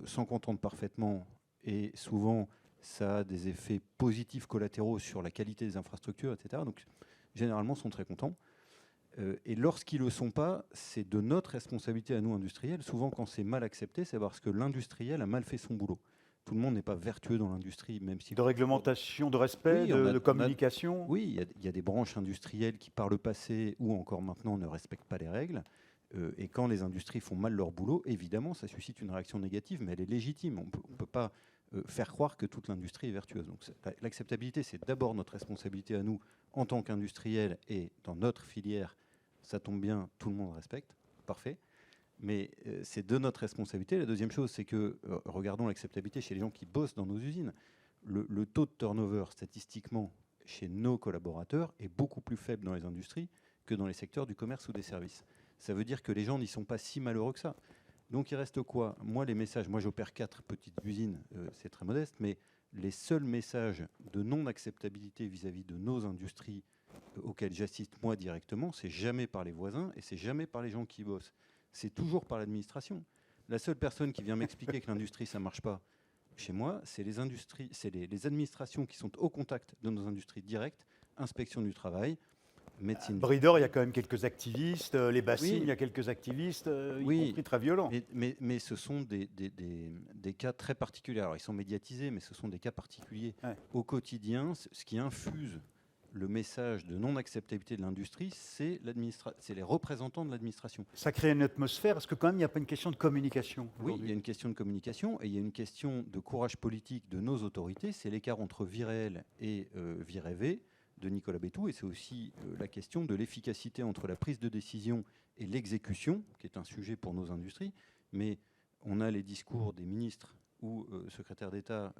S8: s'en contente parfaitement et souvent ça a des effets positifs collatéraux sur la qualité des infrastructures, etc. Donc généralement, sont très contents. Et lorsqu'ils ne le sont pas, c'est de notre responsabilité à nous, industriels. Souvent, quand c'est mal accepté, c'est parce que l'industriel a mal fait son boulot. Tout le monde n'est pas vertueux dans l'industrie, même si...
S1: De réglementation, de respect, de communication.
S8: Oui, il y a des branches industrielles qui, par le passé ou encore maintenant, ne respectent pas les règles. Et quand les industries font mal leur boulot, évidemment, ça suscite une réaction négative, mais elle est légitime. On ne peut pas faire croire que toute l'industrie est vertueuse. Donc l'acceptabilité, c'est d'abord notre responsabilité à nous, en tant qu'industriels, et dans notre filière, ça tombe bien, tout le monde respecte, parfait. Mais c'est de notre responsabilité. La deuxième chose, c'est que, regardons l'acceptabilité chez les gens qui bossent dans nos usines. Le taux de turnover, statistiquement, chez nos collaborateurs, est beaucoup plus faible dans les industries que dans les secteurs du commerce ou des services. Ça veut dire que les gens n'y sont pas si malheureux que ça. Donc il reste quoi ? Moi, les messages, moi j'opère 4 petites usines, c'est très modeste, mais les seuls messages de non-acceptabilité vis-à-vis de nos industries auxquels j'assiste moi directement, c'est jamais par les voisins et c'est jamais par les gens qui bossent. C'est toujours par l'administration. La seule personne qui vient m'expliquer que l'industrie ça marche pas chez moi, c'est les industries, c'est les administrations qui sont au contact de nos industries directes, inspection du travail, médecine.
S1: Bridor, il y a quand même quelques activistes, les bassines, il y a quelques activistes, y compris très violents.
S8: Mais ce sont des cas très particuliers. Alors ils sont médiatisés, mais ce sont des cas particuliers. Ouais. Au quotidien, ce qui infuse le message de non-acceptabilité de l'industrie, c'est les représentants de l'administration.
S1: Ça crée une atmosphère, parce que quand même, il n'y a pas une question de communication.
S8: Oui, il y a une question de communication et il y a une question de courage politique de nos autorités. C'est l'écart entre vie réelle et vie rêvée de Nicolas Bétou, et c'est aussi la question de l'efficacité entre la prise de décision et l'exécution, qui est un sujet pour nos industries. Mais on a les discours des ministres ou secrétaires d'État,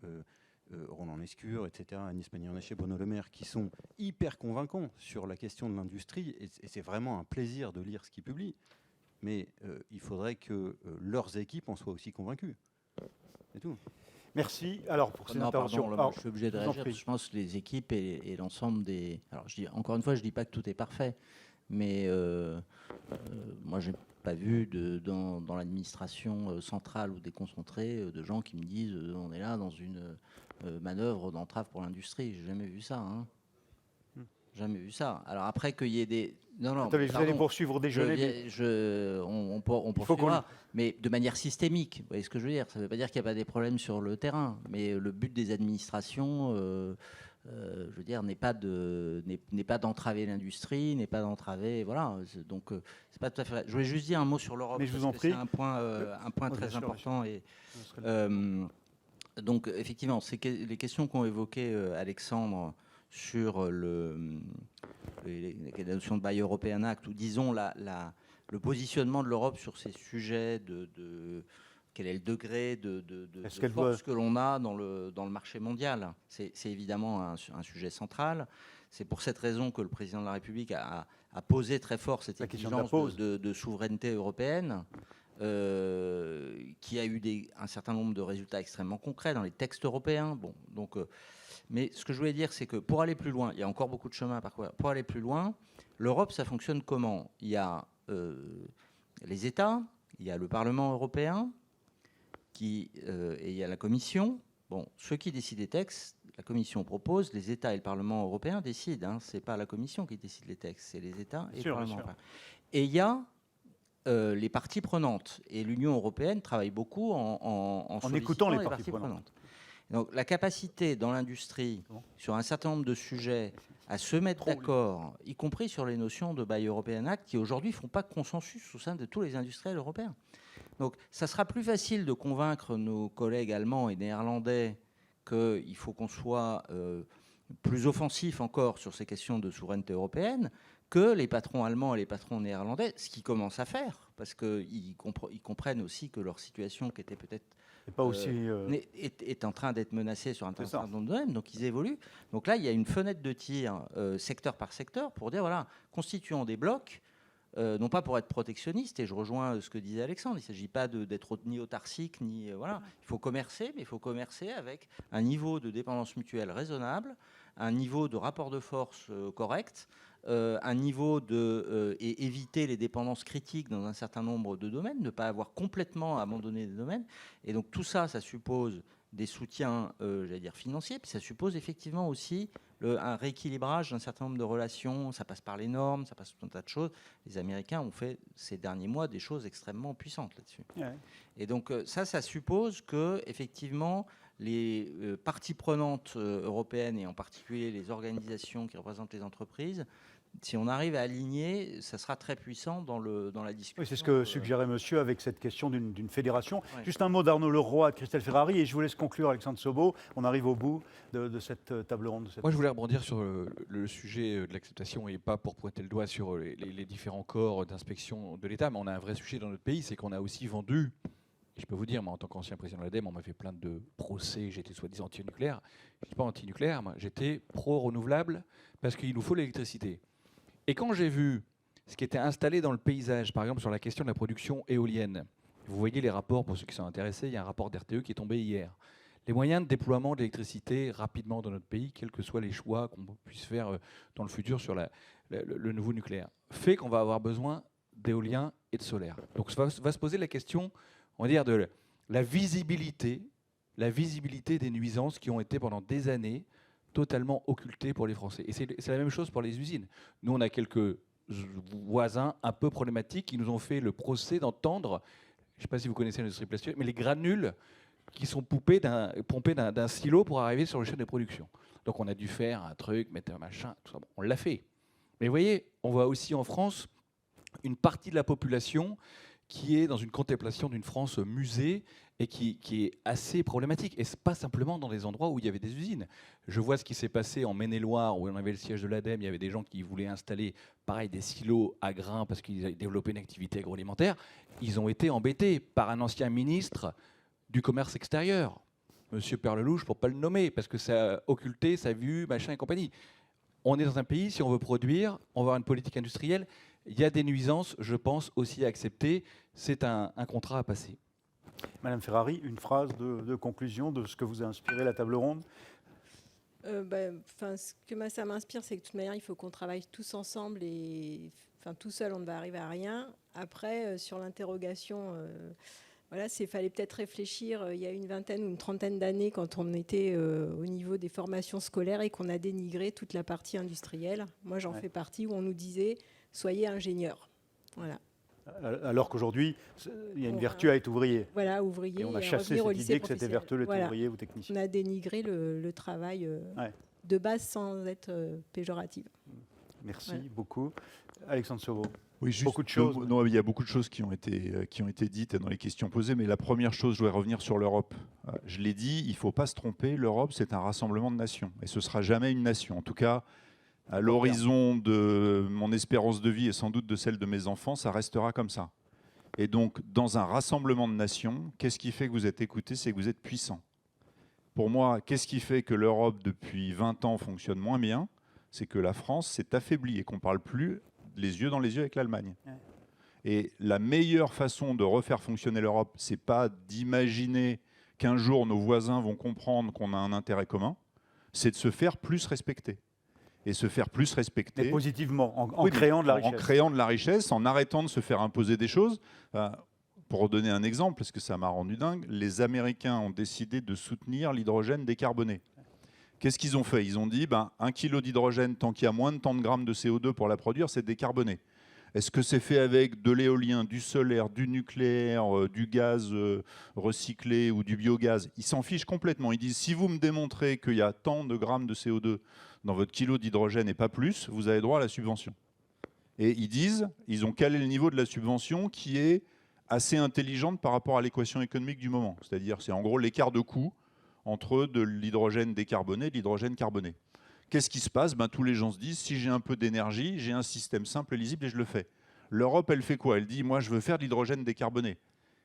S8: Roland Lescure, etc., Agnès Pannier-Runacher, Bruno Le Maire, qui sont hyper convaincants sur la question de l'industrie, et c'est vraiment un plaisir de lire ce qu'ils publient. Mais il faudrait que leurs équipes en soient aussi convaincues. C'est tout.
S1: Merci. Alors, pour ces interventions...
S4: je suis obligé de réagir, parce que je pense que les équipes et l'ensemble des... Alors, encore une fois, je ne dis pas que tout est parfait, mais moi, j'ai pas vu dans l'administration centrale ou déconcentrée de gens qui me disent on est là dans une manœuvre d'entrave pour l'industrie. J'ai jamais vu ça. Hein. Jamais vu ça. Alors après qu'il y ait des... Non,
S1: attendez, vous allez poursuivre au déjeuner.
S4: On poursuivra, mais de manière systémique. Vous voyez ce que je veux dire? Ça ne veut pas dire qu'il n'y a pas des problèmes sur le terrain, mais le but des administrations, je veux dire, n'est pas d'entraver l'industrie, n'est pas d'entraver... Voilà. Donc, c'est pas tout à fait vrai. Je voulais juste dire un mot sur l'Europe.
S1: Mais je vous en prie.
S4: C'est un point très important. Et, donc, effectivement, les questions qu'ont évoquées Alexandre sur la notion de Buy European Act, ou disons le positionnement de l'Europe sur ces sujets quel est le degré de force que l'on a dans le marché mondial. C'est évidemment un sujet central. C'est pour cette raison que le président de la République a posé très fort cette exigence de souveraineté européenne, qui a eu un certain nombre de résultats extrêmement concrets dans les textes européens. Bon, donc... mais ce que je voulais dire, c'est que pour aller plus loin, il y a encore beaucoup de chemin à parcourir. Pour aller plus loin, l'Europe, ça fonctionne comment? Il y a les États, il y a le Parlement européen, et il y a la Commission. Bon, ceux qui décident des textes, la Commission propose, les États et le Parlement européen décident. Hein. Ce n'est pas la Commission qui décide les textes, c'est les États et le Parlement européen. Et il y a les parties prenantes. Et l'Union européenne travaille beaucoup en
S1: écoutant les parties prenantes.
S4: Donc la capacité dans l'industrie, sur un certain nombre de sujets, à se mettre d'accord, y compris sur les notions de Buy European Act, qui aujourd'hui ne font pas consensus au sein de tous les industriels européens. Donc ça sera plus facile de convaincre nos collègues allemands et néerlandais qu'il faut qu'on soit plus offensif encore sur ces questions de souveraineté européenne que les patrons allemands et les patrons néerlandais, ce qu'ils commencent à faire, parce qu'ils comprennent aussi que leur situation, qui était peut-être est en train d'être menacée sur un certain nombre de domaines, donc ils évoluent. Donc là, il y a une fenêtre de tir secteur par secteur pour dire, voilà, constituons des blocs, non pas pour être protectionniste, et je rejoins ce que disait Alexandre, il ne s'agit pas d'être ni autarcique, ni... voilà. Il faut commercer, mais il faut commercer avec un niveau de dépendance mutuelle raisonnable, un niveau de rapport de force correct, un niveau et éviter les dépendances critiques dans un certain nombre de domaines, ne pas avoir complètement abandonné des domaines. Et donc tout ça, ça suppose des soutiens, j'allais dire financiers, puis ça suppose effectivement aussi un rééquilibrage d'un certain nombre de relations. Ça passe par les normes, ça passe par tout un tas de choses. Les Américains ont fait ces derniers mois des choses extrêmement puissantes là-dessus. Ouais. Et donc ça suppose que effectivement les parties prenantes européennes, et en particulier les organisations qui représentent les entreprises, si on arrive à aligner, ça sera très puissant dans la discussion.
S1: Oui, c'est ce que suggérait monsieur avec cette question d'une fédération. Ouais. Juste un mot d'Arnaud Leroy, de Christelle Ferrari, et je vous laisse conclure, Alexandre Sobo. On arrive au bout de cette table ronde.
S3: Moi, je voulais rebondir sur le sujet de l'acceptation, et pas pour pointer le doigt sur les différents corps d'inspection de l'État, mais on a un vrai sujet dans notre pays, c'est qu'on a aussi vendu... Je peux vous dire, moi, en tant qu'ancien président de l'ADEME, on m'a fait plein de procès, j'étais soi-disant anti-nucléaire. Je ne suis pas anti-nucléaire, moi, j'étais pro-renouvelable parce qu'il nous faut l'électricité. Et quand j'ai vu ce qui était installé dans le paysage, par exemple sur la question de la production éolienne, vous voyez les rapports, pour ceux qui sont intéressés, il y a un rapport d'RTE qui est tombé hier. Les moyens de déploiement d'électricité rapidement dans notre pays, quels que soient les choix qu'on puisse faire dans le futur sur le nouveau nucléaire, fait qu'on va avoir besoin d'éolien et de solaire. Donc va se poser la question... on va dire de la visibilité des nuisances qui ont été pendant des années totalement occultées pour les Français. Et c'est la même chose pour les usines. Nous, on a quelques voisins un peu problématiques qui nous ont fait le procès d'entendre, je ne sais pas si vous connaissez l'industrie plastique, mais les granules qui sont pompés d'un silo pour arriver sur le chaîne de production. Donc on a dû faire un truc, mettre un machin, tout ça. Bon, on l'a fait. Mais vous voyez, on voit aussi en France une partie de la population qui est dans une contemplation d'une France musée et qui est assez problématique. Et ce n'est pas simplement dans des endroits où il y avait des usines. Je vois ce qui s'est passé en Maine-et-Loire, où on avait le siège de l'ADEME, il y avait des gens qui voulaient installer, pareil, des silos à grains parce qu'ils avaient développé une activité agroalimentaire. Ils ont été embêtés par un ancien ministre du commerce extérieur, Monsieur Perlelouche, pour ne pas le nommer, parce que ça a occulté sa vue, machin et compagnie. On est dans un pays, si on veut produire, on va avoir une politique industrielle. Il y a des nuisances, je pense, aussi à accepter. C'est un contrat à passer.
S1: Madame Ferrari, une phrase de conclusion de ce que vous a inspiré la table ronde.
S2: Ce que ça m'inspire, c'est que de toute manière, il faut qu'on travaille tous ensemble et tout seul, on ne va arriver à rien. Après, sur l'interrogation, voilà, fallait peut-être réfléchir il y a une vingtaine ou une trentaine d'années quand on était au niveau des formations scolaires et qu'on a dénigré toute la partie industrielle. Moi, j'en fais partie, où on nous disait « soyez ingénieur ». Voilà.
S1: Alors qu'aujourd'hui, il y a une vertu à être ouvrier.
S2: Voilà, ouvrier.
S1: Et on a chassé cette idée que c'était vertueux d'être ouvrier ou technicien.
S2: On a dénigré le travail de base sans être péjorative.
S1: Merci beaucoup. Alexandre Sauveau.
S5: Oui, juste
S1: beaucoup de choses.
S5: Non, il y a beaucoup de choses qui ont été dites dans les questions posées, mais la première chose, je voudrais revenir sur l'Europe. Je l'ai dit, il ne faut pas se tromper, l'Europe, c'est un rassemblement de nations, et ce ne sera jamais une nation. En tout cas, à l'horizon de mon espérance de vie et sans doute de celle de mes enfants, ça restera comme ça. Et donc, dans un rassemblement de nations, qu'est-ce qui fait que vous êtes écoutés? C'est que vous êtes puissants. Pour moi, qu'est-ce qui fait que l'Europe, depuis 20 ans, fonctionne moins bien? C'est que la France s'est affaiblie et qu'on ne parle plus les yeux dans les yeux avec l'Allemagne. Ouais. Et la meilleure façon de refaire fonctionner l'Europe, ce n'est pas d'imaginer qu'un jour nos voisins vont comprendre qu'on a un intérêt commun, c'est de se faire plus respecter. Et se faire plus respecter.
S1: Mais positivement, en créant de la richesse.
S5: En créant de la richesse, en arrêtant de se faire imposer des choses. Pour donner un exemple, parce que ça m'a rendu dingue, les Américains ont décidé de soutenir l'hydrogène décarboné. Qu'est-ce qu'ils ont fait? Ils ont dit, 1 kilo d'hydrogène, tant qu'il y a moins de tant de grammes de CO2 pour la produire, c'est décarboné. Est-ce que c'est fait avec de l'éolien, du solaire, du nucléaire, du gaz recyclé ou du biogaz? Ils s'en fichent complètement. Ils disent, si vous me démontrez qu'il y a tant de grammes de CO2 dans votre kilo d'hydrogène et pas plus, vous avez droit à la subvention. Et ils disent, ils ont calé le niveau de la subvention qui est assez intelligente par rapport à l'équation économique du moment. C'est-à-dire, c'est en gros l'écart de coût entre de l'hydrogène décarboné et de l'hydrogène carboné. Qu'est-ce qui se passe? Tous les gens se disent, si j'ai un peu d'énergie, j'ai un système simple et lisible et je le fais. L'Europe, elle fait quoi? Elle dit, moi, je veux faire de l'hydrogène décarboné.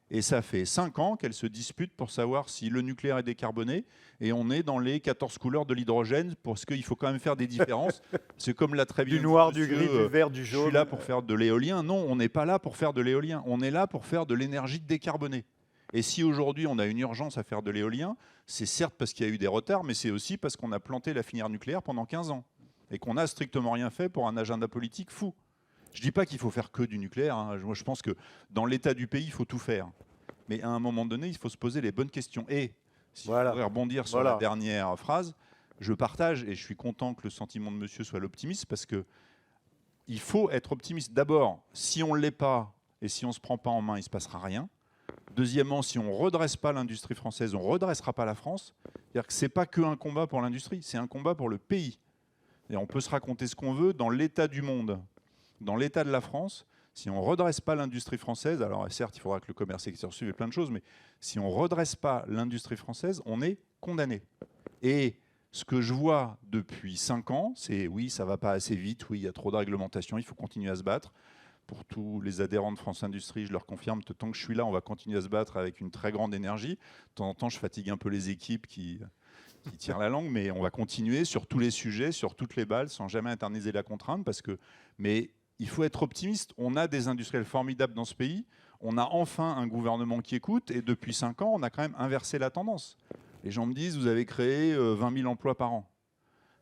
S5: Et ça fait 5 ans qu'elle se dispute pour savoir si le nucléaire est décarboné. Et on est dans les 14 couleurs de l'hydrogène parce qu'il faut quand même faire des différences. C'est comme l'a très bien
S1: du noir,
S5: dit,
S1: du gris, du vert, du jaune.
S5: Je suis là pour faire de l'éolien. Non, on n'est pas là pour faire de l'éolien. On est là pour faire de l'énergie décarbonée. Et si aujourd'hui on a une urgence à faire de l'éolien, c'est certes parce qu'il y a eu des retards, mais c'est aussi parce qu'on a planté la filière nucléaire pendant 15 ans et qu'on n'a strictement rien fait pour un agenda politique fou. Je ne dis pas qu'il faut faire que du nucléaire. Moi, je pense que dans l'état du pays, il faut tout faire. Mais à un moment donné, il faut se poser les bonnes questions. Et si je voudrais rebondir sur la dernière phrase, je partage et je suis content que le sentiment de monsieur soit l'optimisme parce qu'il faut être optimiste. D'abord, si on ne l'est pas et si on ne se prend pas en main, il ne se passera rien. Deuxièmement, si on ne redresse pas l'industrie française, on ne redressera pas la France. C'est-à-dire que ce n'est pas qu'un combat pour l'industrie, c'est un combat pour le pays. Et on peut se raconter ce qu'on veut dans l'état du monde, dans l'état de la France. Si on ne redresse pas l'industrie française, alors certes, il faudra que le commerce extérieur suive et plein de choses, mais si on ne redresse pas l'industrie française, on est condamné. Et ce que je vois depuis 5 ans, c'est oui, ça ne va pas assez vite, oui, il y a trop de réglementation, il faut continuer à se battre. Pour tous les adhérents de France Industrie, je leur confirme que tant que je suis là, on va continuer à se battre avec une très grande énergie. De temps en temps, je fatigue un peu les équipes qui tirent la langue, mais on va continuer sur tous les sujets, sur toutes les balles, sans jamais internaliser la contrainte. Mais il faut être optimiste. On a des industriels formidables dans ce pays. On a enfin un gouvernement qui écoute. Et depuis 5 ans, on a quand même inversé la tendance. Les gens me disent, vous avez créé 20 000 emplois par an.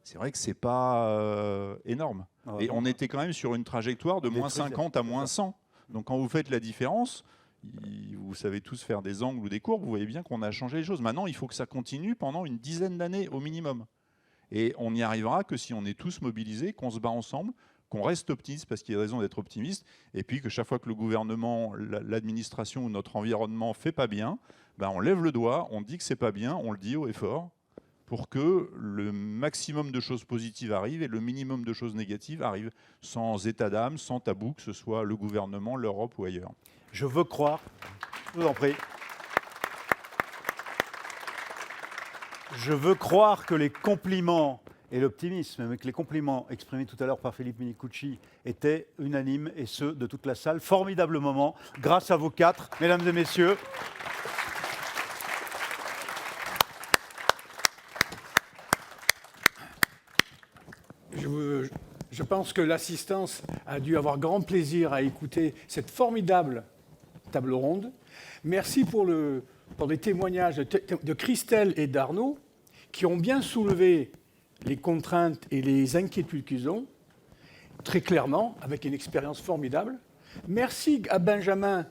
S5: C'est vrai que ce n'est pas énorme. Et on était quand même sur une trajectoire de moins 50 à moins 100. Donc quand vous faites la différence, vous savez tous faire des angles ou des courbes, vous voyez bien qu'on a changé les choses. Maintenant, il faut que ça continue pendant une dizaine d'années au minimum. Et on n'y arrivera que si on est tous mobilisés, qu'on se bat ensemble, qu'on reste optimiste parce qu'il y a raison d'être optimiste, et puis que chaque fois que le gouvernement, l'administration ou notre environnement ne fait pas bien, on lève le doigt, on dit que c'est pas bien, on le dit haut et fort, pour que le maximum de choses positives arrivent et le minimum de choses négatives arrivent, sans état d'âme, sans tabou, que ce soit le gouvernement, l'Europe ou ailleurs.
S1: Je veux croire, je vous en prie, je veux croire que les compliments et l'optimisme, mais que les compliments exprimés tout à l'heure par Philippe Minicucci étaient unanimes, et ceux de toute la salle. Formidable moment, grâce à vous 4, mesdames et messieurs.
S9: Je pense que l'assistance a dû avoir grand plaisir à écouter cette formidable table ronde. Merci pour les témoignages de Christelle et d'Arnaud, qui ont bien soulevé les contraintes et les inquiétudes qu'ils ont, très clairement, avec une expérience formidable. Merci à Benjamin,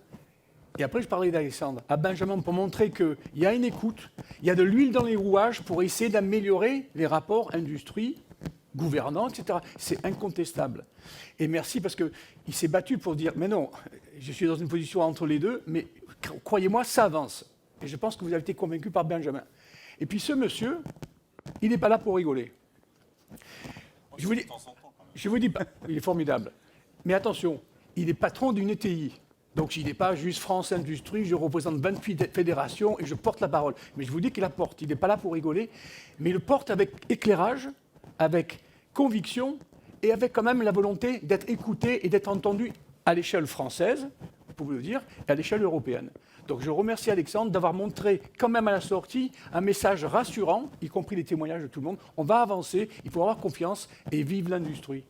S9: et après je parlais d'Alexandre, à Benjamin pour montrer qu'il y a une écoute, il y a de l'huile dans les rouages pour essayer d'améliorer les rapports industrie, gouvernants, etc. C'est incontestable. Et merci parce qu'il s'est battu pour dire, mais non, je suis dans une position entre les deux, mais croyez-moi, ça avance. Et je pense que vous avez été convaincu par Benjamin. Et puis ce monsieur, il n'est pas là pour rigoler. Je vous dis pas, il est formidable. Mais attention, il est patron d'une ETI. Donc il n'est pas juste France Industrie, je représente 28 fédérations et je porte la parole. Mais je vous dis qu'il la porte. Il n'est pas là pour rigoler, mais il le porte avec éclairage, avec conviction et avec quand même la volonté d'être écouté et d'être entendu à l'échelle française, vous pouvez le dire, et à l'échelle européenne. Donc je remercie Alexandre d'avoir montré quand même à la sortie un message rassurant, y compris les témoignages de tout le monde. On va avancer, il faut avoir confiance et vive l'industrie.